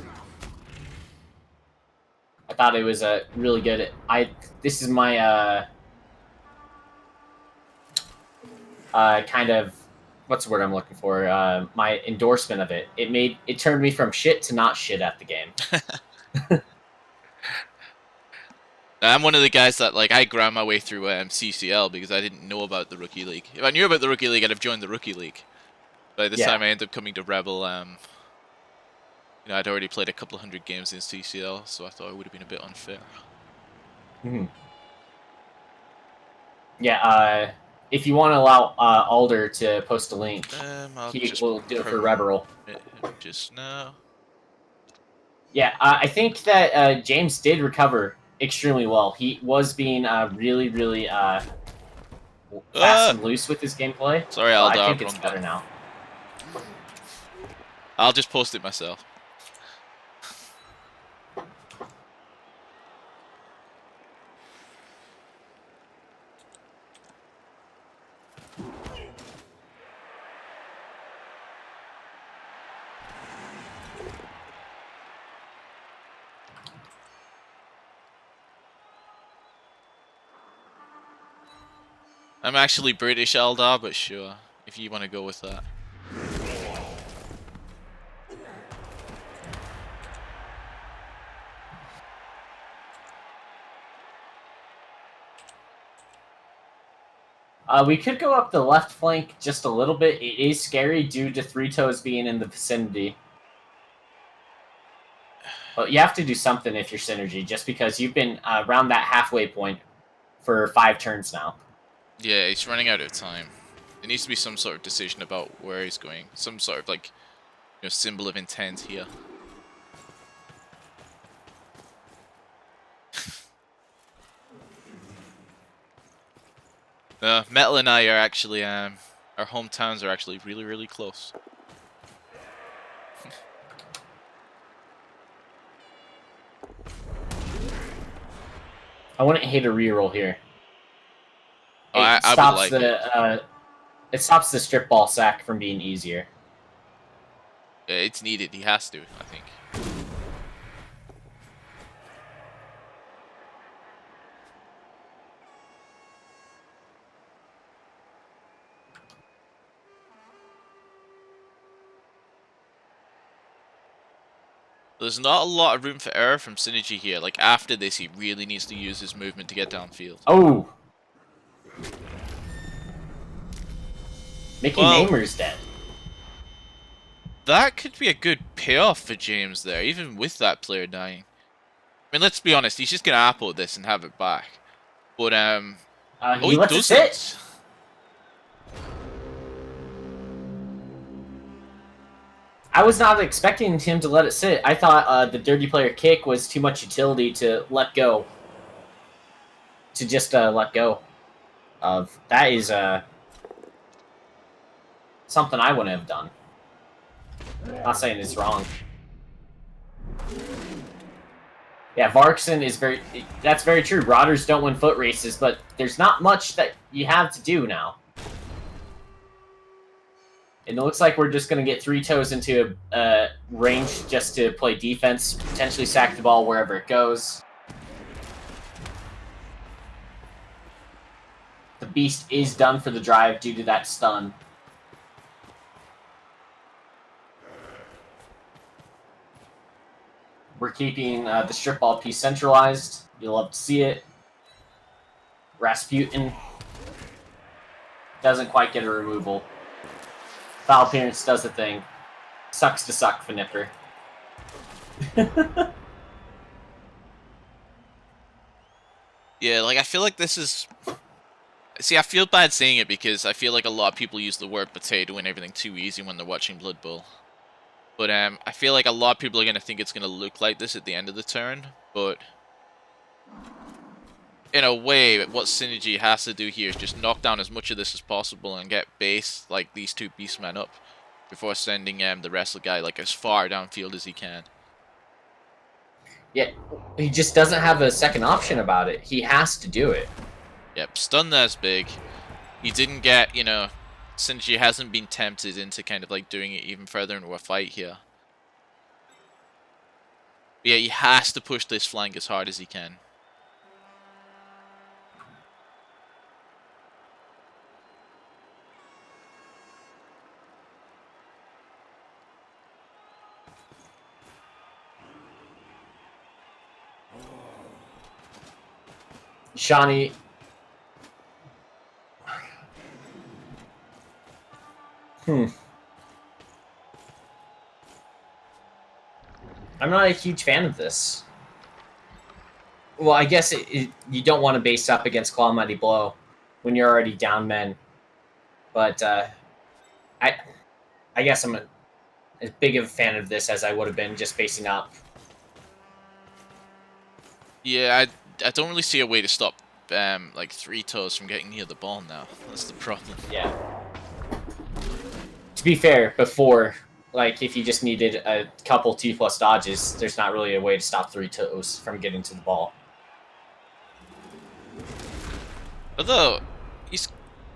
I thought it was a really good. This is my kind of, what's the word I'm looking for? My endorsement of it. It turned me from shit to not shit at the game. I'm one of the guys that, like, I ground my way through CCL because I didn't know about the Rookie League. If I knew about the Rookie League, I'd have joined the Rookie League. By the time I ended up coming to ReBBL, you know, I'd already played a couple of hundred games in CCL, so I thought it would have been a bit unfair. Mm-hmm. Yeah, if you want to allow Alder to post a link, he will do it for ReBBL. Just now. Yeah, I think that James did recover extremely well. He was being really, really fast and loose with his gameplay. Sorry, Alder, I think it's better now. I'll just post it myself. I'm actually British, Eldar, but sure, if you want to go with that. We could go up the left flank just a little bit. It is scary due to Three Toes being in the vicinity. But you have to do something if you're Synergy, just because you've been around that halfway point for 5 turns now. Yeah, he's running out of time. There needs to be some sort of decision about where he's going. Some sort of, like, you know, symbol of intent here. Metal and I are actually, our hometowns are actually really, really close. I wouldn't hate a reroll here. I would like it. It stops the strip ball sack from being easier. Yeah, it's needed. He has to, I think. There's not a lot of room for error from Synergy here. Like, after this, he really needs to use his movement to get downfield. Oh! Mickey Namer's dead. That could be a good payoff for James there, even with that player dying. I mean, let's be honest, he's just going to apple this and have it back. But, he lets it sit. I was not expecting him to let it sit. I thought the dirty player kick was too much utility to let go. To just let go of. That is something I wouldn't have done. Not saying it's wrong. Yeah, Varkson is very... That's very true. Rotters don't win foot races, but there's not much that you have to do now. And it looks like we're just going to get Three Toes into a range just to play defense, potentially sack the ball wherever it goes. The Beast is done for the drive due to that stun. We're keeping the strip ball piece centralized. You'll love to see it. Rasputin doesn't quite get a removal. Foul appearance does the thing. Sucks to suck, Finipper. Yeah, like, I feel like this is... See, I feel bad saying it because I feel like a lot of people use the word potato and everything too easy when they're watching Blood Bowl. But I feel like a lot of people are going to think it's going to look like this at the end of the turn, but... In a way, what Synergy has to do here is just knock down as much of this as possible and get base, like, these two Beastmen up before sending the wrestler guy, like, as far downfield as he can. Yeah, he just doesn't have a second option about it. He has to do it. Yep, stun there's big. He didn't get, you know, Synergy hasn't been tempted into kind of, like, doing it even further into a fight here. But yeah, he has to push this flank as hard as he can. Shawnee. I'm not a huge fan of this. Well, I guess you don't want to base up against Claw Mighty Blow when you're already down men. But I guess I'm as big of a fan of this as I would have been just basing up. Yeah, I don't really see a way to stop like Three Toes from getting near the ball now. That's the problem. Yeah. To be fair, before, like, if you just needed a couple T+ dodges, there's not really a way to stop Three Toes from getting to the ball. Although, he's...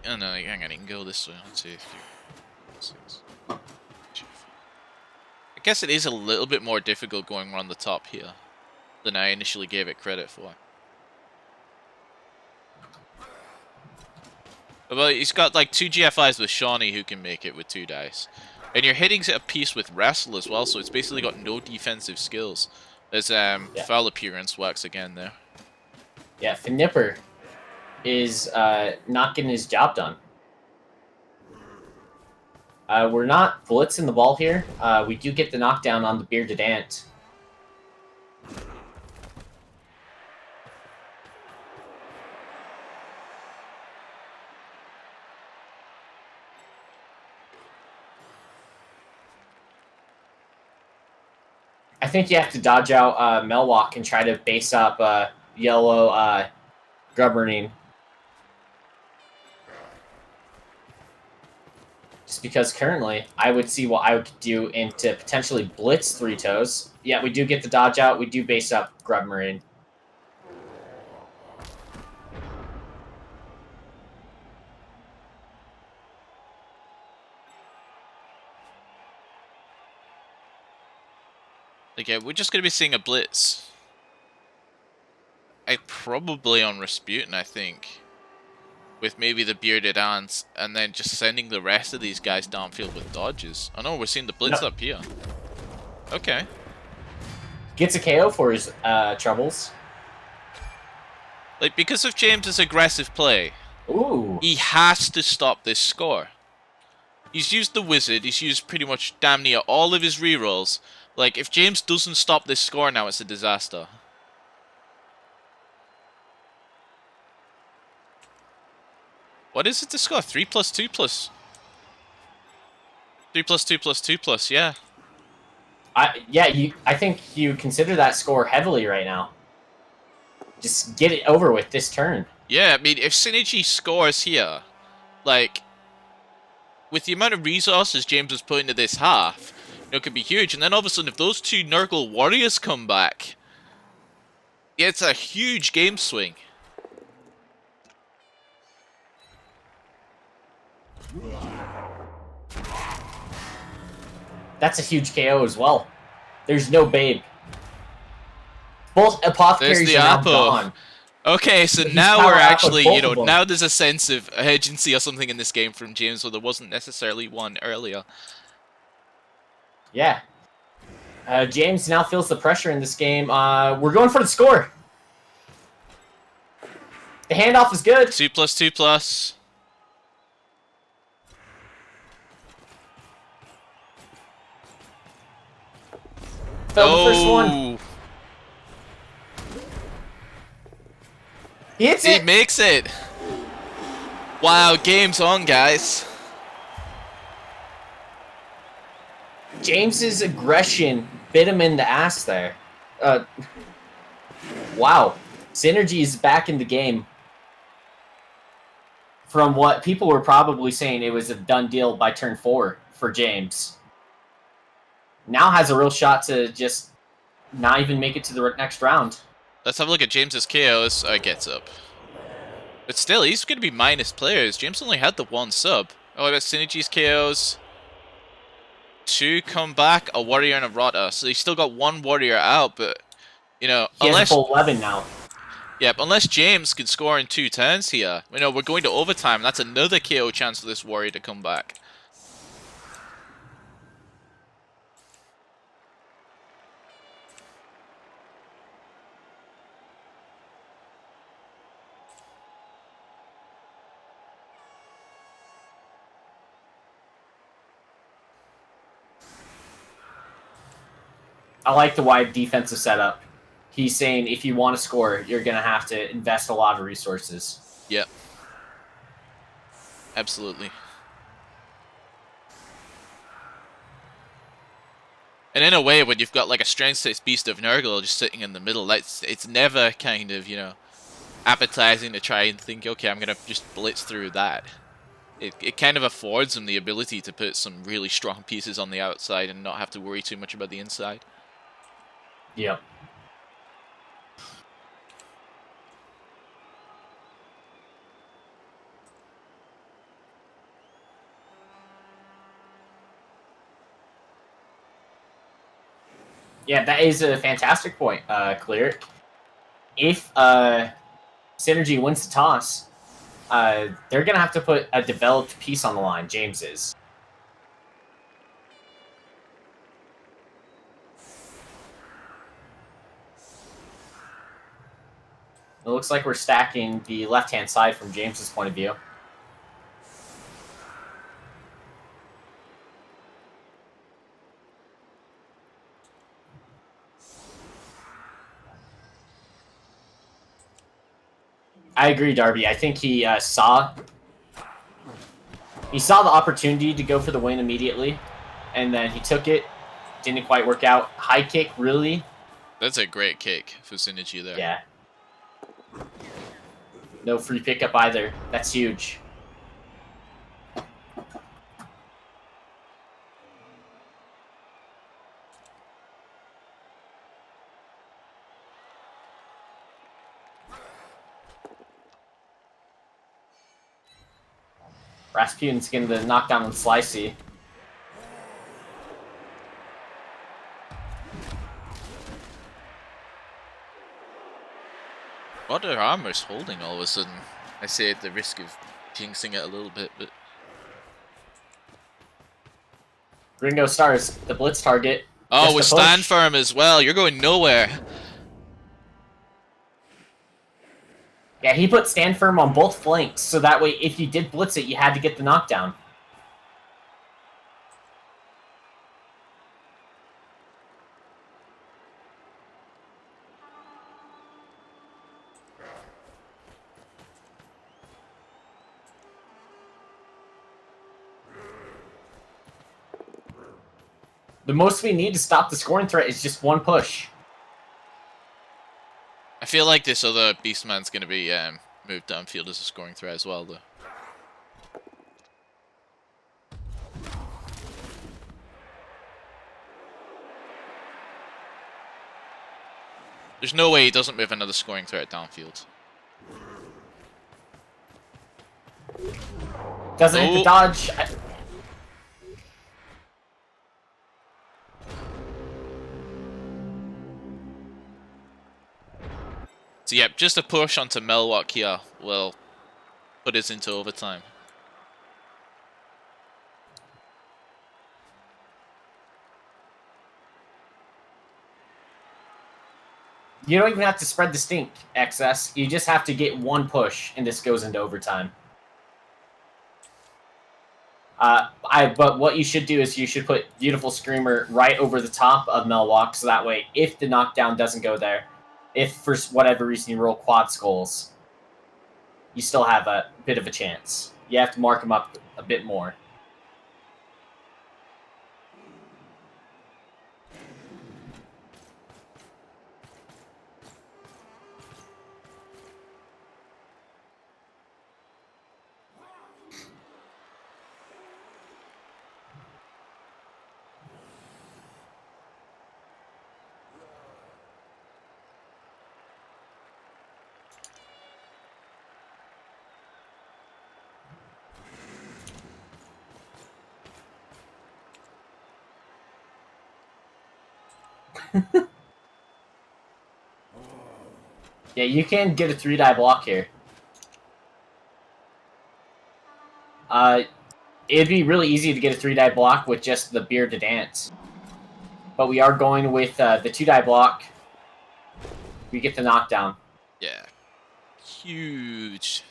Oh no, hang on, he can go this way. Let's see. I guess it is a little bit more difficult going around the top here than I initially gave it credit for. Well, he's got like 2 GFIs with Shawnee who can make it with 2 dice. And you're hitting it a piece with Wrestle as well, so it's basically got no defensive skills. As foul appearance works again there. Yeah, Finipper is not getting his job done. We're not blitzing the ball here. We do get the knockdown on the Bearded Ant. I think you have to dodge out Melwalk and try to base up yellow Grubberine. Just because currently, I would see what I would do into potentially blitz Three Toes. Yeah, we do get the dodge out. We do base up Grubmarine. Okay, we're just going to be seeing a blitz. Probably on Rasputin, I think. With maybe the Bearded Ants, and then just sending the rest of these guys downfield with dodges. Oh no, we're seeing the blitz up here. Okay. Gets a KO for his troubles. Like, because of James's aggressive play, Ooh. he has to stop this score. He's used the Wizard, he's used pretty much damn near all of his rerolls. Like, if James doesn't stop this score now, it's a disaster. What is it to score? 3 plus 2 plus... 3 plus 2 plus 2 plus, yeah. I think you consider that score heavily right now. Just get it over with this turn. Yeah, I mean, if Synergy scores here, like, with the amount of resources James was putting into this half, you know, it could be huge. And then all of a sudden, if those 2 Nurgle Warriors come back, yeah, it's a huge game swing. That's a huge KO as well. There's no Babe. Both Apothecaries are now gone. Okay, so now we're actually, you know, now there's a sense of urgency or something in this game from James where there wasn't necessarily one earlier. Yeah. James now feels the pressure in this game. We're going for the score. The handoff is good. 2 plus 2 plus. fell the first one. He hits He it. makes it. Wow, game's on, guys. James's aggression bit him in the ass there. Wow. Synergy is back in the game. From what people were probably saying, it was a done deal by turn 4 for James. Now has a real shot to just not even make it to the next round. Let's have a look at James's KOs. Oh, he gets up. But still, he's going to be minus players. James only had the 1 sub. Oh, I got Synergy's KOs. 2 come back, a warrior and a Rota. So he's still got 1 warrior out, but, you know, He has a full 11 now. Yeah, unless James can score in 2 turns here. You know, we're going to overtime. That's another KO chance for this warrior to come back. I like the wide defensive setup. He's saying if you want to score, you're going to have to invest a lot of resources. Yep. Absolutely. And in a way, when you've got like a strength 6 beast of Nurgle just sitting in the middle, it's never kind of, you know, appetizing to try and think, okay, I'm going to just blitz through that. It kind of affords him the ability to put some really strong pieces on the outside and not have to worry too much about the inside. Yep. Yeah, that is a fantastic point, Clear. If Synergy wins the toss, they're going to have to put a developed piece on the line, James is. It looks like we're stacking the left-hand side from James's point of view. I agree, Darby. I think he saw the opportunity to go for the win immediately, and then he took it. Didn't quite work out. High kick, really? That's a great kick for Synergy there. Yeah. No free pickup either. That's huge. Rasputin's getting the knockdown on Slicey. What are armors holding all of a sudden? I say at the risk of jinxing it a little bit, but... Ringo Stars, the blitz target. Oh, with stand firm as well. You're going nowhere. Yeah, he put stand firm on both flanks, so that way if you did blitz it, you had to get the knockdown. The most we need to stop the scoring threat is just one push. I feel like this other Beastman's going to be moved downfield as a scoring threat as well, though. There's no way he doesn't move another scoring threat downfield. Doesn't hit the dodge. So yeah, just a push onto Melwalk here will put us into overtime. You don't even have to spread the stink, XS. You just have to get one push, and this goes into overtime. But what you should do is you should put Beautiful Screamer right over the top of Melwalk, so that way, if the knockdown doesn't go there, if for whatever reason you roll quad skulls, you still have a bit of a chance. You have to mark them up a bit more. Yeah, you can get a 3-die block here. It'd be really easy to get a 3-die block with just the Bearded Ant. But we are going with the 2-die block. We get the knockdown. Yeah. Huge.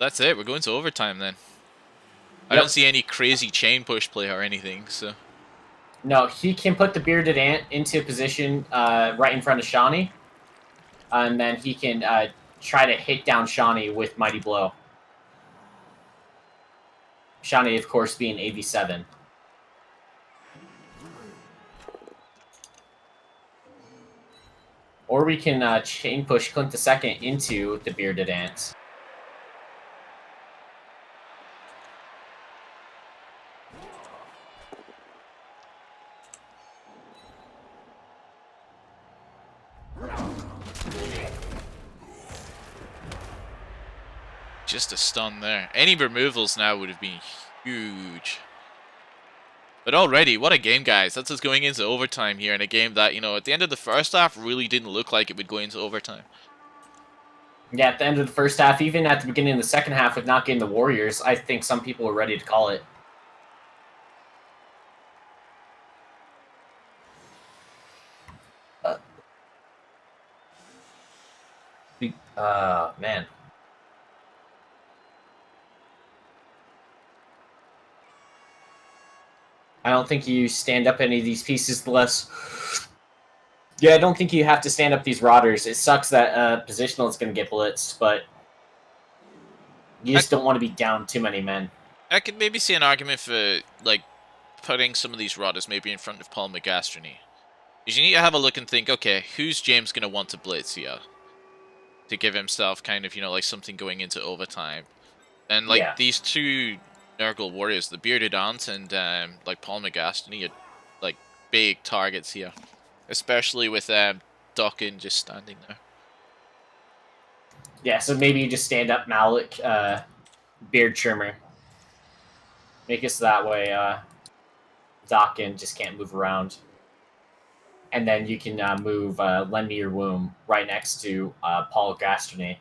That's it. We're going to overtime then. I don't see any crazy chain push play or anything, so... No, he can put the Bearded Ant into position right in front of Shawnee. And then he can try to hit down Shawnee with Mighty Blow. Shawnee, of course, being AV7. Or we can chain push Clint II into the Bearded Ant. Just a stun there. Any removals now would have been huge. But already, what a game, guys. That's us going into overtime here in a game that, you know, at the end of the first half really didn't look like it would go into overtime. Yeah, at the end of the first half, even at the beginning of the second half with not getting the Warriors, I think some people were ready to call it. Man. I don't think you stand up any of these pieces unless... Yeah, I don't think you have to stand up these Rotters. It sucks that positional is going to get blitzed, but you just don't want to be down too many men. I could maybe see an argument for, like, putting some of these Rotters maybe in front of Paul McGastrony. Because you need to have a look and think, okay, who's James going to want to blitz here? To give himself kind of, you know, like something going into overtime. And, like, these two Nurgle Warriors, the Bearded Ant and, like, Paul McGastrony are, like, big targets here. Especially with Dockin just standing there. Yeah, so maybe you just stand up Malik, Beard Trimmer. Make it so that way Dockin just can't move around. And then you can move Lend Me Your Womb right next to Paul Gastrony.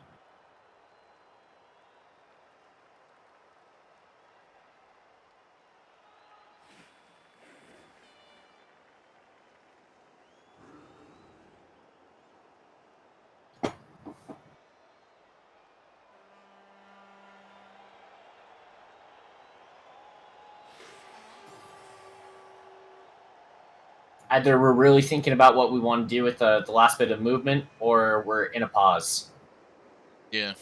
Either we're really thinking about what we want to do with the last bit of movement, or we're in a pause. Yeah.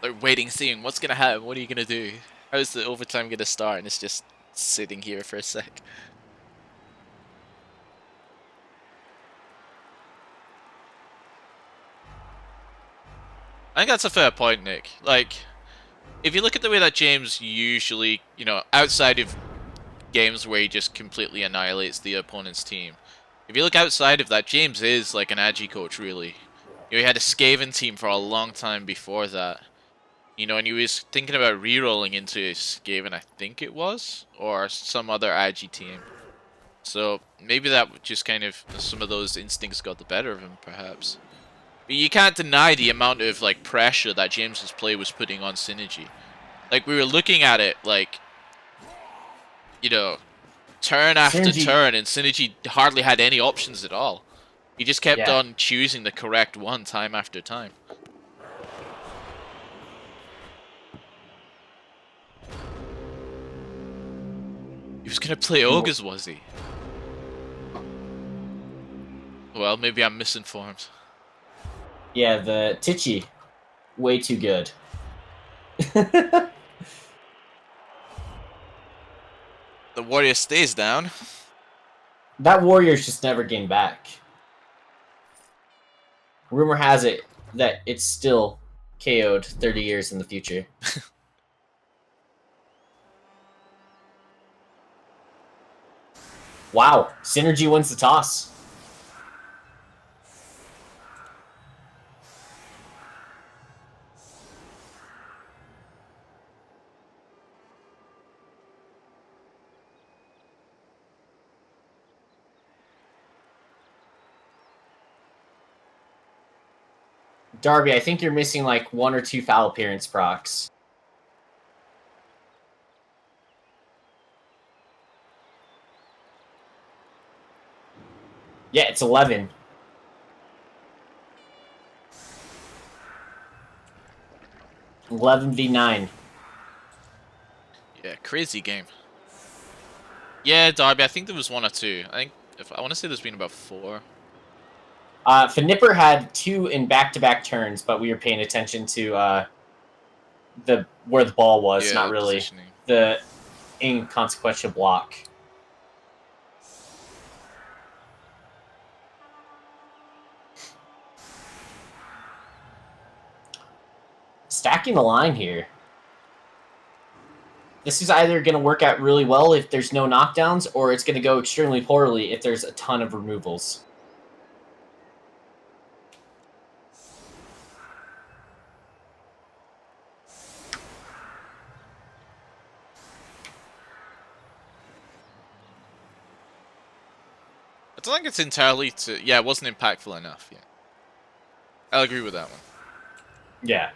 Like waiting, seeing what's going to happen, what are you going to do? How's the overtime going to start? And it's just sitting here for a sec. I think that's a fair point, Nick. Like, if you look at the way that James usually, you know, outside of games where he just completely annihilates the opponent's team. If you look outside of that, James is like an agi coach, really. You know, he had a Skaven team for a long time before that. You know, and he was thinking about re-rolling into Skaven, I think it was, or some other agi team. So maybe that just kind of, some of those instincts got the better of him, perhaps. But you can't deny the amount of like pressure that James's play was putting on Synergy. Like, we were looking at it, like, you know, turn after Synergy. turn, and Synergy hardly had any options at all. He just kept Yeah. on choosing the correct one time after time. He was gonna play Ogres, was he? Well, maybe I'm misinformed. Yeah, the Titchy. Way too good. The warrior stays down. That warrior's just never getting back. Rumor has it that it's still KO'd 30 years in the future. Wow, Synergy wins the toss. Darby, I think you're missing like 1 or 2 foul appearance procs. Yeah, it's 11. $11v9. Yeah, crazy game. Yeah, Darby, I think there was 1 or 2. I want to say there's been about 4. Fnipper had 2 in back-to-back turns, but we were paying attention to the where the ball was, Yeah, not the really positioning. the inconsequential block. Stacking the line here. This is either going to work out really well if there's no knockdowns, or it's going to go extremely poorly if there's a ton of removals. I don't think it's entirely to... Yeah, it wasn't impactful enough, yeah. I'll agree with that one. Yeah.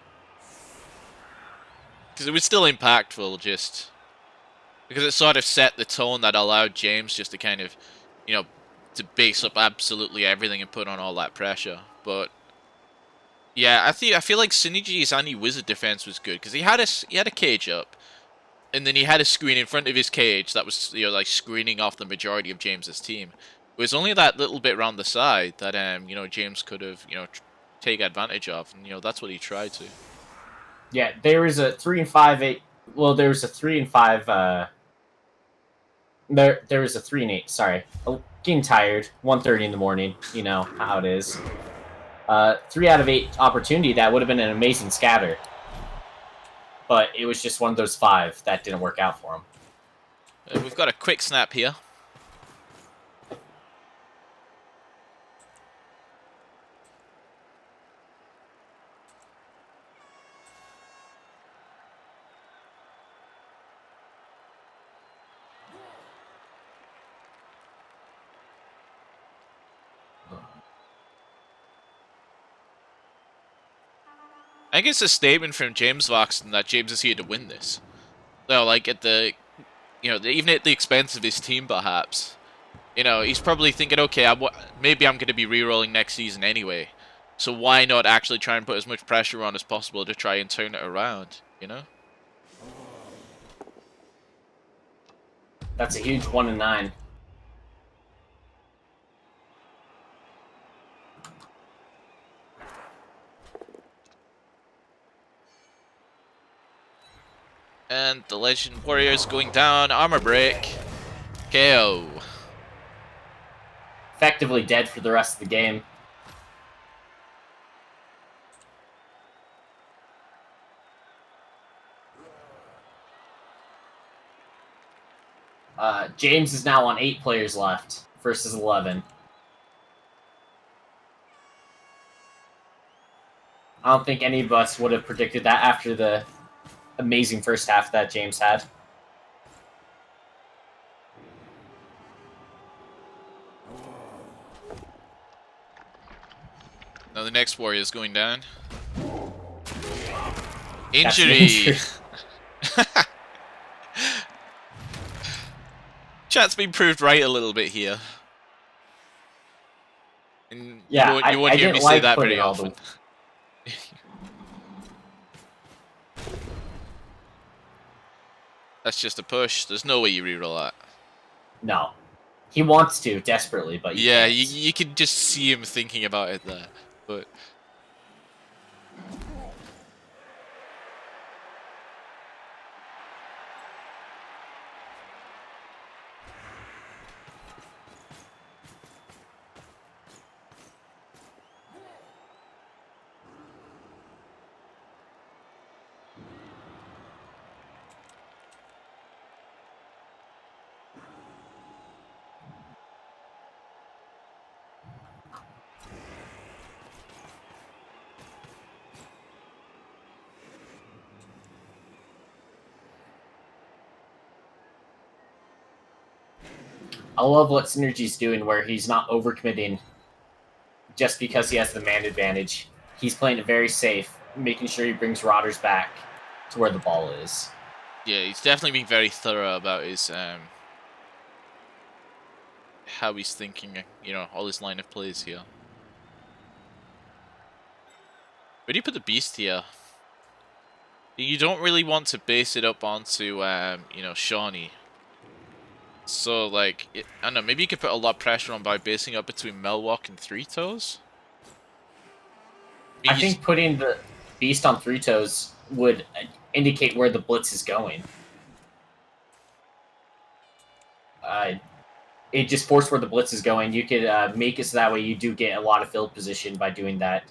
Because it was still impactful, just... Because it sort of set the tone that allowed James just to kind of, you know, to base up absolutely everything and put on all that pressure. But yeah, I feel like Synergy's anti-wizard defense was good because he had a cage up, and then he had a screen in front of his cage that was, you know, like screening off the majority of James's team. It was only that little bit around the side that you know, James could have, you know, take advantage of, and you know, that's what he tried to. Yeah, there was a 3 and 5 8. Well, there was a 3 and 5. There was a 3 and 8. Sorry, getting tired. 1:30 in the morning. You know how it is. 3 out of 8 opportunity. That would have been an amazing scatter, but it was just one of those 5 that didn't work out for him. We've got a quick snap here. I think it's a statement from James Voxton that James is here to win this. No, like at the, you know, even at the expense of his team, perhaps. You know, he's probably thinking, okay, maybe I'm going to be rerolling next season anyway. So why not actually try and put as much pressure on as possible to try and turn it around, you know? That's a huge 1 and 9. And the Legend Warriors going down, armor break, KO. Effectively dead for the rest of the game. James is now on 8 players left versus 11. I don't think any of us would have predicted that after the amazing first half that James had. Now the next Warrior is going down. Injury! Chat's been proved right a little bit here. And Yeah, you won't I hear didn't me say like that putting very all often. the. That's just a push. There's no way you reroll that. No, he wants to desperately, but you Yeah, can't. you can just see him thinking about it there. But I love what Synergy's doing, where he's not overcommitting just because he has the man advantage. He's playing it very safe, making sure he brings Rotters back to where the ball is. yeah, he's definitely being very thorough about his how he's thinking. You know, all his line of plays here. Where do you put the beast here? You don't really want to base it up onto you know, Shawnee. So like, I don't know. Maybe you could put a lot of pressure on by basing up between Melwalk and Three Toes. I think putting the Beast on Three Toes would indicate where the blitz is going. It just forced where the blitz is going. You could make it so that way you do get a lot of field position by doing that.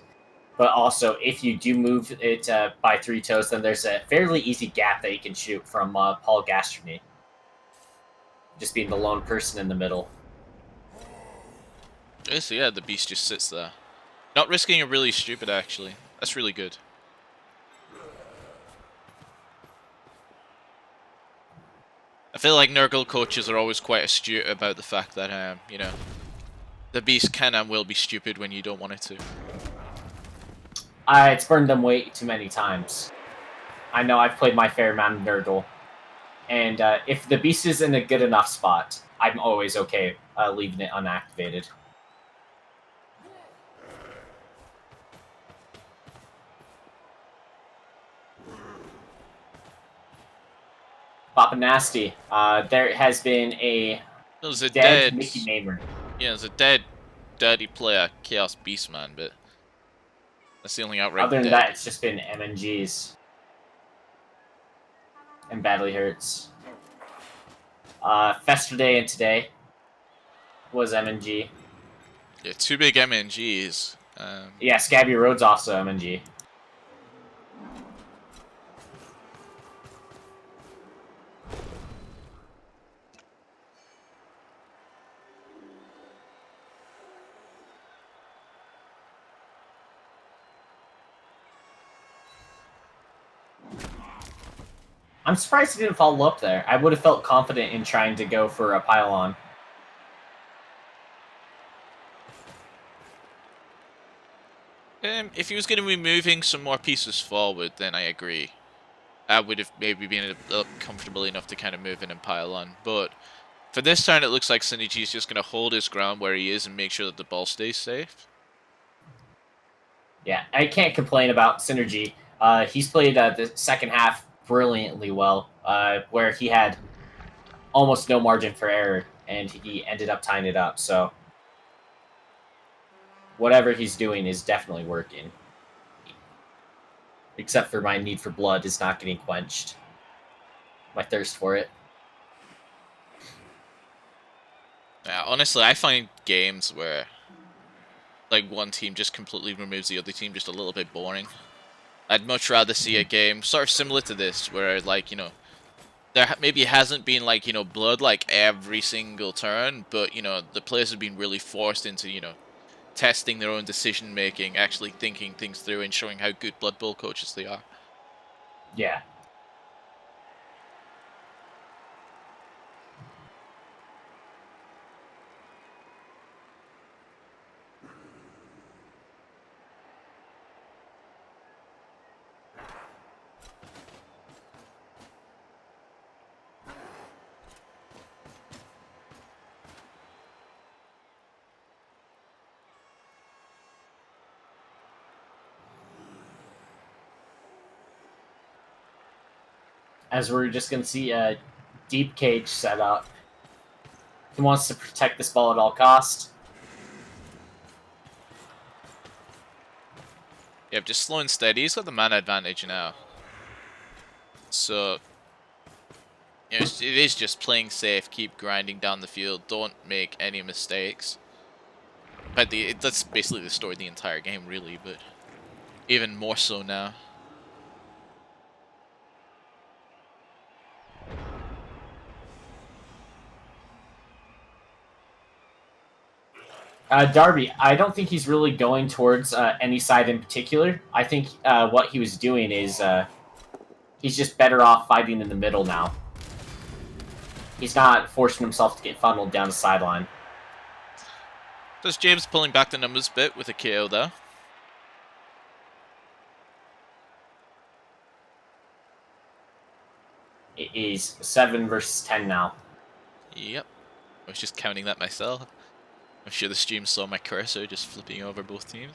But also, if you do move it by Three Toes, then there's a fairly easy gap that you can shoot from Paul Gastronomy. Just being the lone person in the middle. So yeah, the beast just sits there. Not risking a really stupid, actually. That's really good. I feel like Nurgle coaches are always quite astute about the fact that, you know, the beast can and will be stupid when you don't want it to. It's burned them way too many times. I know I've played my fair amount of Nurgle. And if the beast is in a good enough spot, I'm always okay leaving it unactivated. Papa Nasty, there has been a There's a dead dead, Mickey Namer. yeah, there's a dead, dirty player, Chaos Beastman, but that's the only outright Other than dead. that, it's just been MNGs. And Badly Hurts. Fester Day and today was MNG. Yeah, two big MNGs. Yeah, Scabby Road's also MNG. I'm surprised he didn't follow up there. I would have felt confident in trying to go for a pylon. If he was going to be moving some more pieces forward, then I agree. I would have maybe been comfortable enough to kind of move in and pile on. But for this turn, it looks like Synergy is just going to hold his ground where he is and make sure that the ball stays safe. Yeah, I can't complain about Synergy. He's played the second half brilliantly well, where he had almost no margin for error, and he ended up tying it up. So whatever he's doing is definitely working. Except for my need for blood is not getting quenched. My thirst for it. Yeah, honestly, I find games where like one team just completely removes the other team just a little bit boring. I'd much rather see a game sort of similar to this, where like, you know, there maybe hasn't been like, you know, blood like every single turn, but you know, the players have been really forced into, you know, testing their own decision making, actually thinking things through and showing how good Blood Bowl coaches they are. Yeah. as we're just going to see a deep cage set up. He wants to protect this ball at all costs. Yeah, just slow and steady. He's got the mana advantage now. So, you know, it is just playing safe, keep grinding down the field, don't make any mistakes. But that's basically the story of the entire game, really, but even more so now. Darby, I don't think he's really going towards any side in particular. I think what he was doing is he's just better off fighting in the middle now. He's not forcing himself to get funneled down the sideline. Does James pulling back the numbers a bit with a KO there? It is 7 versus 10 now. Yep. I was just counting that myself. I'm sure the stream saw my cursor just flipping over both teams.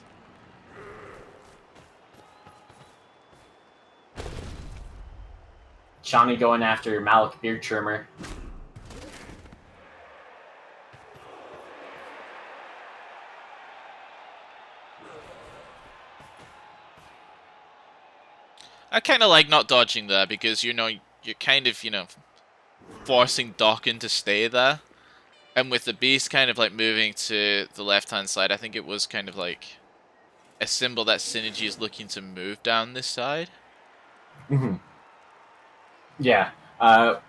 Shawnee going after Malik Beard Trimmer. I kind of like not dodging there because, you know, you're kind of, you know, forcing Dokken to stay there. And with the Beast kind of like moving to the left-hand side, I think it was kind of like a symbol that Synergy is looking to move down this side. Mm-hmm. Yeah.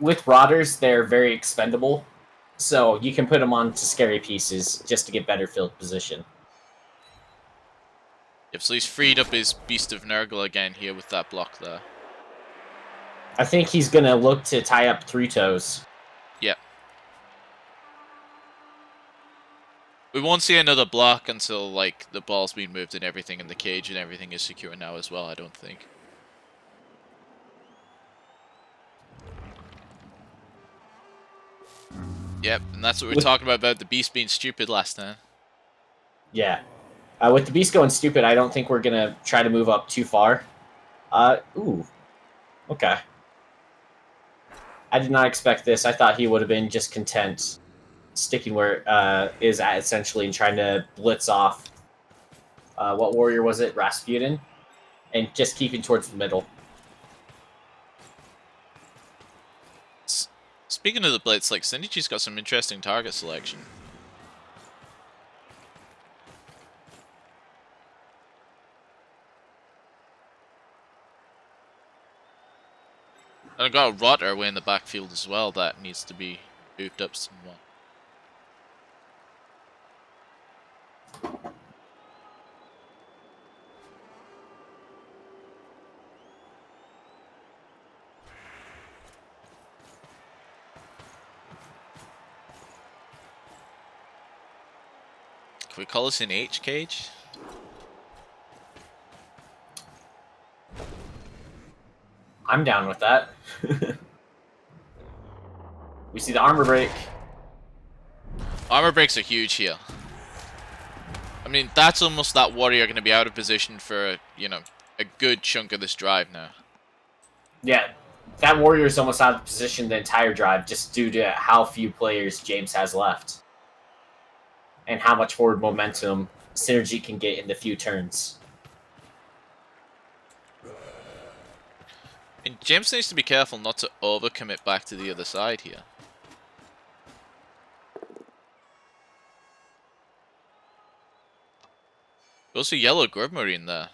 With Rotters, they're very expendable. So you can put them onto scary pieces just to get better field position. Yep, so he's freed up his Beast of Nurgle again here with that block there. I think he's going to look to tie up 3 toes. Yep. We won't see another block until, like, the ball's been moved and everything in the cage and everything is secure now as well, I don't think. Yep, and that's what we were talking about the Beast being stupid last time. Yeah. With the Beast going stupid, I don't think we're going to try to move up too far. Ooh. Okay. I did not expect this. I thought he would have been just content sticking where is at essentially and trying to blitz off. What warrior was it? Rasputin? And just keeping towards the middle. Speaking of the blitz, like, Synergy's got some interesting target selection. And I've got a Rotter way in the backfield as well that needs to be moved up somewhat. Can we call this an H cage? I'm down with that. We see the armor break. Armor breaks are huge here. I mean, that's almost that warrior going to be out of position for, you know, a good chunk of this drive now. Yeah, that warrior is almost out of position the entire drive just due to how few players James has left. And how much forward momentum Synergy can get in the few turns. And James needs to be careful not to overcommit back to the other side here. Also, yellow Grubmarine there.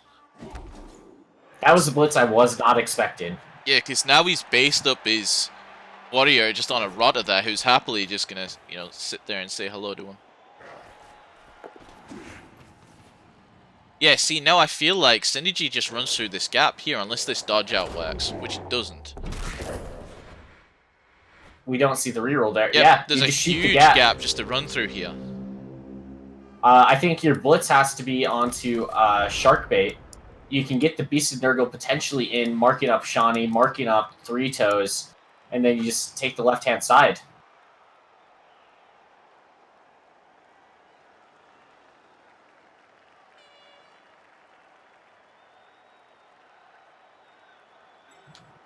That was a blitz I was not expecting. Yeah, because now he's based up his warrior just on a Rotter there who's happily just going to, you know, sit there and say hello to him. Yeah, see, now I feel like Synergy just runs through this gap here unless this dodge out works, which it doesn't. We don't see the reroll there. Yep, yeah, there's a huge gap just to run through here. I think your blitz has to be onto Shark Bait. You can get the Beast of Nurgle potentially in, marking up Shawnee, marking up 3 toes, and then you just take the left-hand side.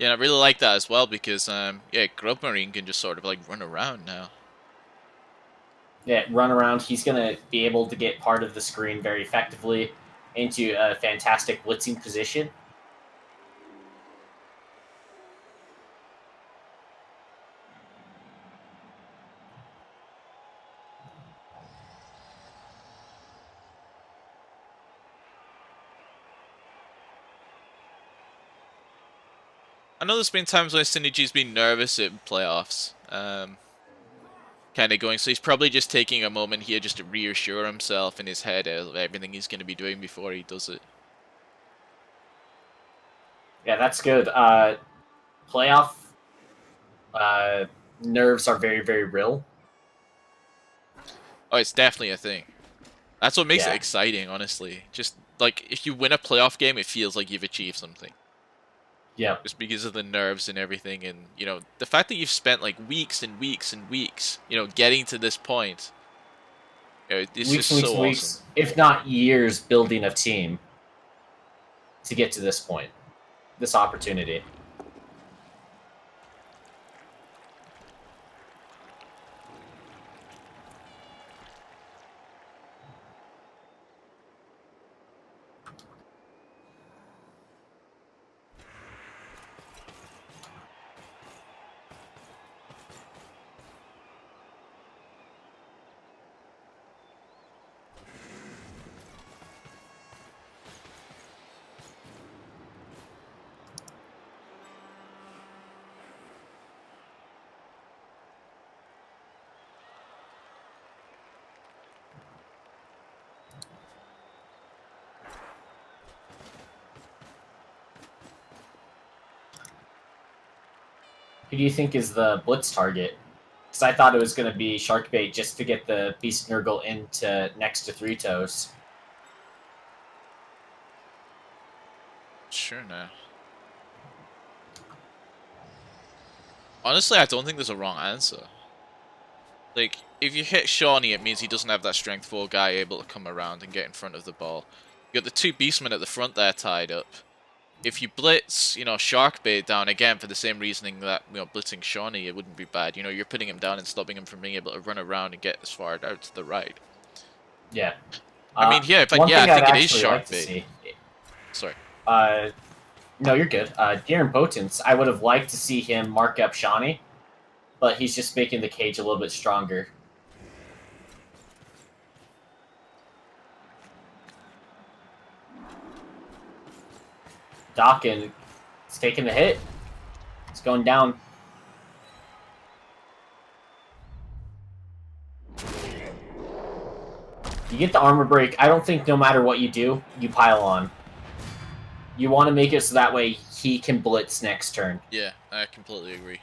Yeah, I really like that as well because yeah, Grub Marine can just sort of like run around now. Yeah, run around. He's going to be able to get part of the screen very effectively into a fantastic blitzing position. I know there's been times when Synergy's been nervous in playoffs, kind of going, so he's probably just taking a moment here just to reassure himself in his head of everything he's going to be doing before he does it. Yeah, that's good. Playoff nerves are very, very real. Oh, it's definitely a thing. That's what makes it Yeah. exciting, honestly. Just like if you win a playoff game, it feels like you've achieved something. Yep. Just because of the nerves and everything, and you know the fact that you've spent like weeks and weeks and weeks, you know, getting to this point. You know, it's Weeks just and weeks so and awesome. weeks, if not years, building a team to get to this point, this opportunity. Who do you think is the blitz target? Because I thought it was going to be Sharkbait just to get the Beast Nurgle into next to Three Toes. Sure, now. Honestly, I don't think there's a wrong answer. Like, if you hit Shawnee, it means he doesn't have that strength 4 guy able to come around and get in front of the ball. You got the 2 Beastmen at the front there tied up. If you blitz, you know, Sharkbait down again for the same reasoning that, you know, blitzing Shawnee, it wouldn't be bad. You know, you're putting him down and stopping him from being able to run around and get as far out to the right. Yeah. I mean, yeah, One yeah, I thing I'd think it is actually like to Sharkbait. see. Sorry. No, you're good. Darren Potence, I would have liked to see him mark up Shawnee, but he's just making the cage a little bit stronger. Dawkins is taking the hit. It's going down. You get the armor break. I don't think no matter what you do, you pile on. You want to make it so that way he can blitz next turn. Yeah, I completely agree.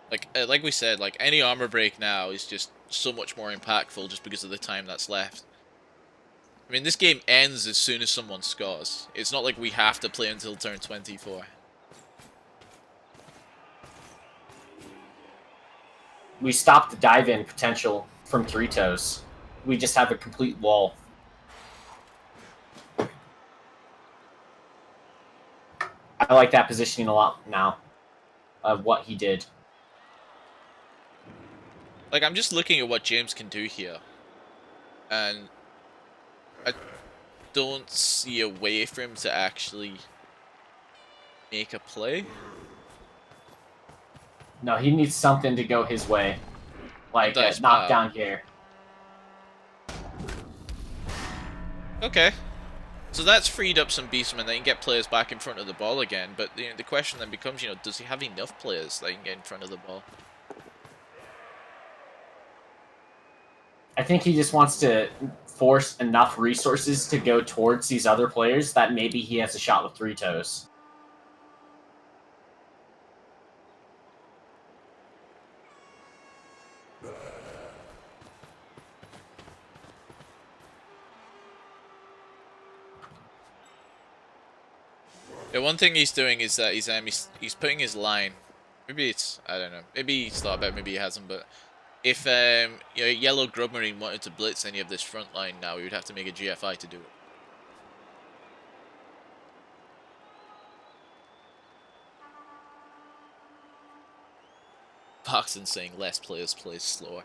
Like we said, like any armor break now is just so much more impactful just because of the time that's left. I mean, this game ends as soon as someone scores. It's not like we have to play until turn 24. We stop the dive-in potential from Three Toes. We just have a complete wall. I like that positioning a lot now of what he did. Like, I'm just looking at what James can do here. And I don't see a way for him to actually make a play. No, he needs something to go his way. Like a knockdown here. Okay. So that's freed up some beastmen that can get players back in front of the ball again. But the question then becomes, you know, does he have enough players that can get in front of the ball? I think he just wants to force enough resources to go towards these other players that maybe he has a shot with Three Toes. Yeah, one thing he's doing is that he's putting his line. Maybe it's, I don't know. Maybe he's thought about it, maybe he hasn't. But if you know, Yellow Grubmarine wanted to blitz any of this front line now, he would have to make a GFI to do it. Boxing saying less players plays slower.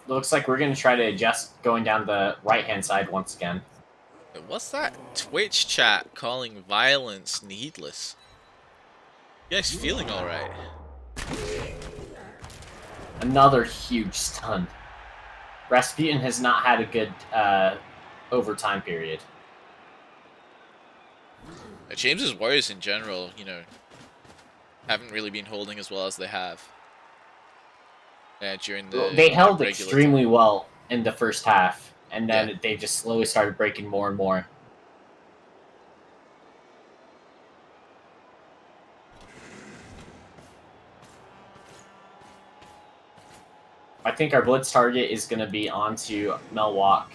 Looks like we're going to try to adjust going down the right-hand side once again. What's that Twitch chat calling violence needless? You guys feeling alright? Another huge stun. Rasputin has not had a good overtime period. James's Warriors in general, you know, haven't really been holding as well as they have. During the They held regular extremely time. well in the first half, and then Yeah. they just slowly started breaking more and more. I think our blitz target is going to be onto Melwalk.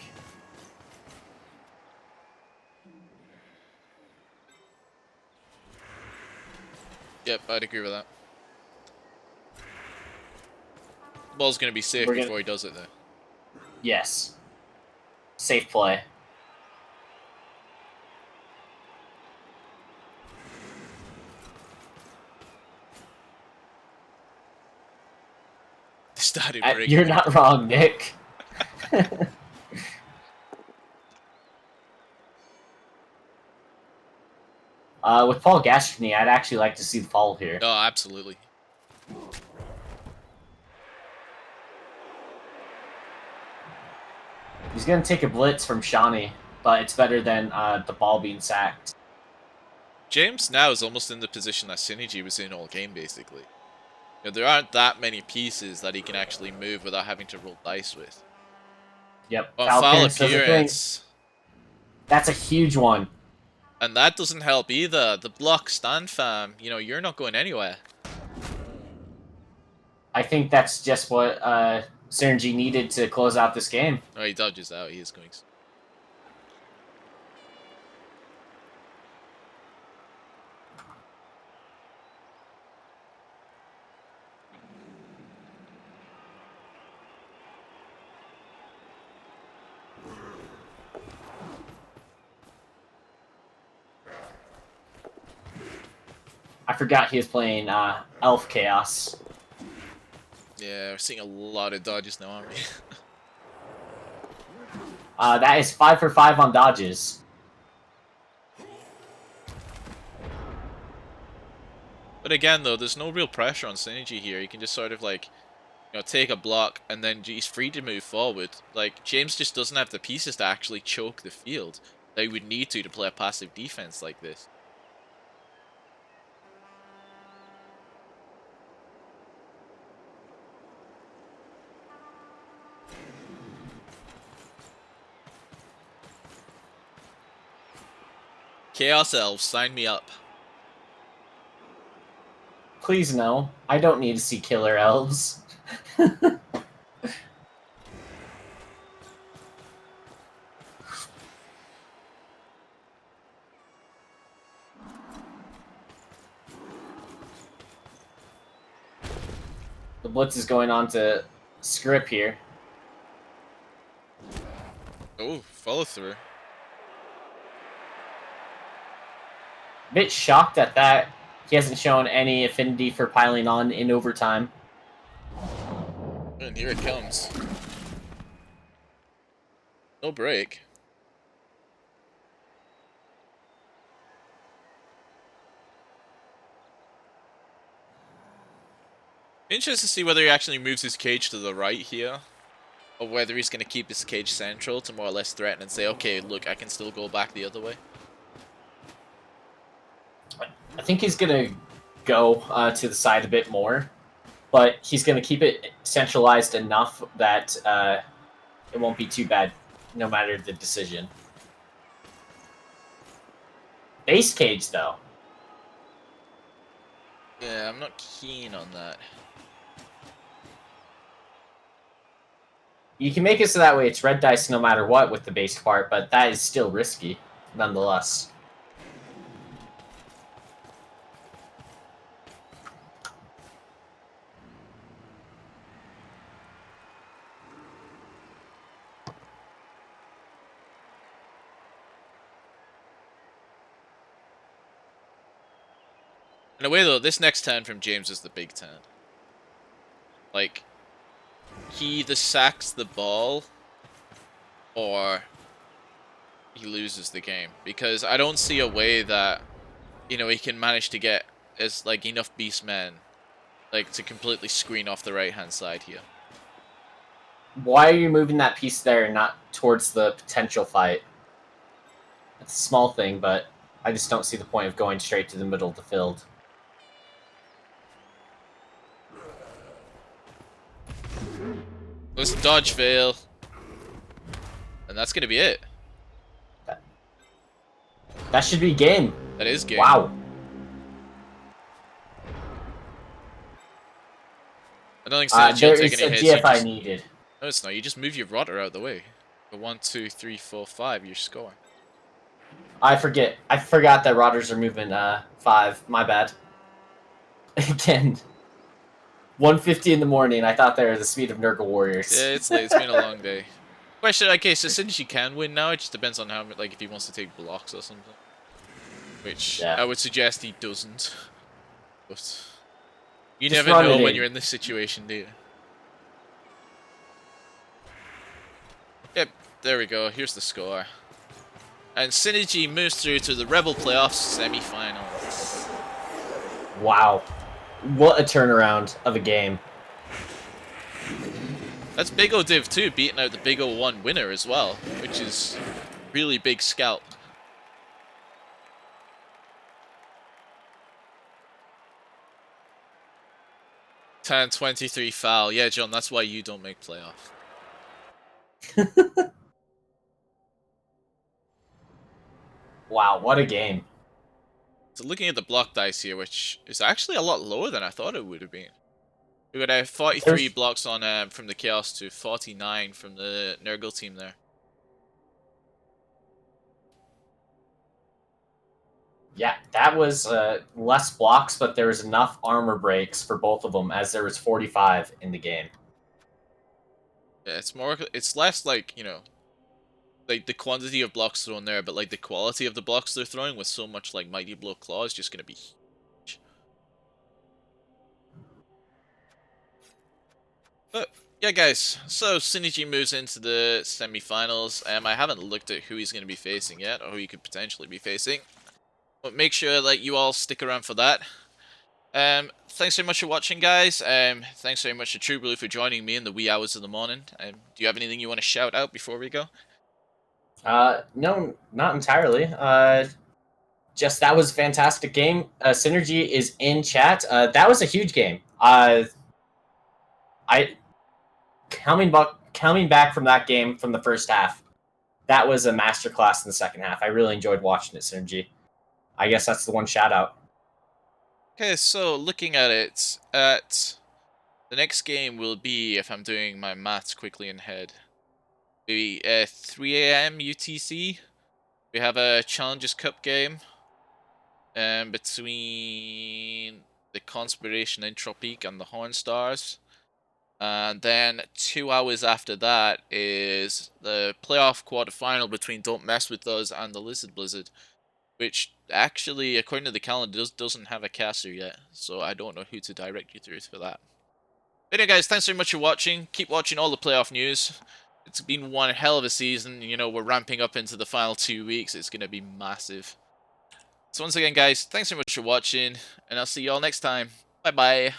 Yep, I'd agree with that. The ball's going to be safe before he does it, though. Yes. Safe play. Started breaking. You're not wrong, Nick. With Paul Gastronomy, I'd actually like to see the fall here. Oh, absolutely. He's going to take a blitz from Shawnee, but it's better than the ball being sacked. James now is almost in the position that Synergy was in all game, basically. You know, there aren't that many pieces that he can actually move without having to roll dice with. Yep. On foul Falcons does a thing. appearance. That's a huge one. And that doesn't help either. The block stand fam, you know, you're not going anywhere. I think that's just what Synergy needed to close out this game. Oh, he dodges out. He is going. I forgot he was playing Elf Chaos. Yeah, we're seeing a lot of dodges now, aren't we? That is 5 for 5 on dodges. But again, though, there's no real pressure on Synergy here. He can just sort of, like, you know, take a block, and then he's free to move forward. Like, James just doesn't have the pieces to actually choke the field that he would need to play a passive defense like this. Chaos Elves, sign me up. Please no. I don't need to see killer elves. The blitz is going on to Scrip here. Oh, follow through. Bit shocked at that. He hasn't shown any affinity for piling on in overtime. And here it comes. No break. Interested to see whether he actually moves his cage to the right here, or whether he's going to keep his cage central to more or less threaten and say, okay, look, I can still go back the other way. I think he's going to go to the side a bit more, but he's going to keep it centralized enough that it won't be too bad, no matter the decision. Base cage, though. Yeah, I'm not keen on that. You can make it so that way it's red dice no matter what with the base part, but that is still risky. nonetheless. In a way, though, this next turn from James is the big turn. Like, he either sacks the ball or he loses the game. Because I don't see a way that, you know, he can manage to get as like enough beastmen like to completely screen off the right hand side here. Why are you moving that piece there and not towards the potential fight? It's a small thing, but I just don't see the point of going straight to the middle of the field. Let's dodge fail. And that's gonna be it. That should be game. That is game. Wow. I don't think Synergy will take any hits. There is a GFI needed. No, it's not. You just move your rotter out of the way. The 1, 2, 3, 4, 5. You're scoring. I forgot that rotters are moving 5. My bad. Again. 1:50 in the morning. I thought they were the speed of Nurgle warriors. Yeah, it's late. It's been a long day. Question. Okay, so Synergy can win now. It just depends on how, like, if he wants to take blocks or something. Which I would suggest he doesn't. But you just never know when you're in this situation, do you? Yep, there we go. Here's the score. And Synergy moves through to the ReBBL playoffs semi-final. Wow. What a turnaround of a game. That's Big O Div 2 beating out the Big O 1 winner as well, which is really big scalp. Turn 23 foul. Yeah, John, that's why you don't make playoff. Wow, what a game. So looking at the block dice here, which is actually a lot lower than I thought it would have been. We got 43 blocks on from the Chaos to 49 from the Nurgle team there. Yeah, that was less blocks, but there was enough armor breaks for both of them, as there was 45 in the game. Yeah, it's less like, you know, like the quantity of blocks thrown there, but like the quality of the blocks they're throwing with so much like Mighty Blow Claw is just gonna be huge. But yeah, guys, so Synergy moves into the semi-finals. I haven't looked at who he's gonna be facing yet, or who he could potentially be facing. But make sure that you all stick around for that. Thanks so much for watching, guys. Thanks very much to True Blue for joining me in the wee hours of the morning. Do you have anything you want to shout out before we go? No, not entirely. Just that was a fantastic game. Synergy is in chat. That was a huge game. Coming back from that game from the first half, that was a masterclass in the second half. I really enjoyed watching it, Synergy. I guess that's the one shout out. Okay, so looking at it, the next game will be, if I'm doing my maths quickly in head, maybe 3 AM UTC. We have a Challengers Cup game between the Conspiration Entropique and the Horn Stars. And then 2 hours after that is the playoff quarterfinal between Don't Mess With Us and the Lizard Blizzard, which actually, according to the calendar, doesn't have a caster yet, so I don't know who to direct you through for that. But anyway, guys, thanks so much for watching. Keep watching all the playoff news. It's been one hell of a season. You know, we're ramping up into the final 2 weeks. It's going to be massive. So once again, guys, thanks so much for watching, and I'll see you all next time. Bye-bye.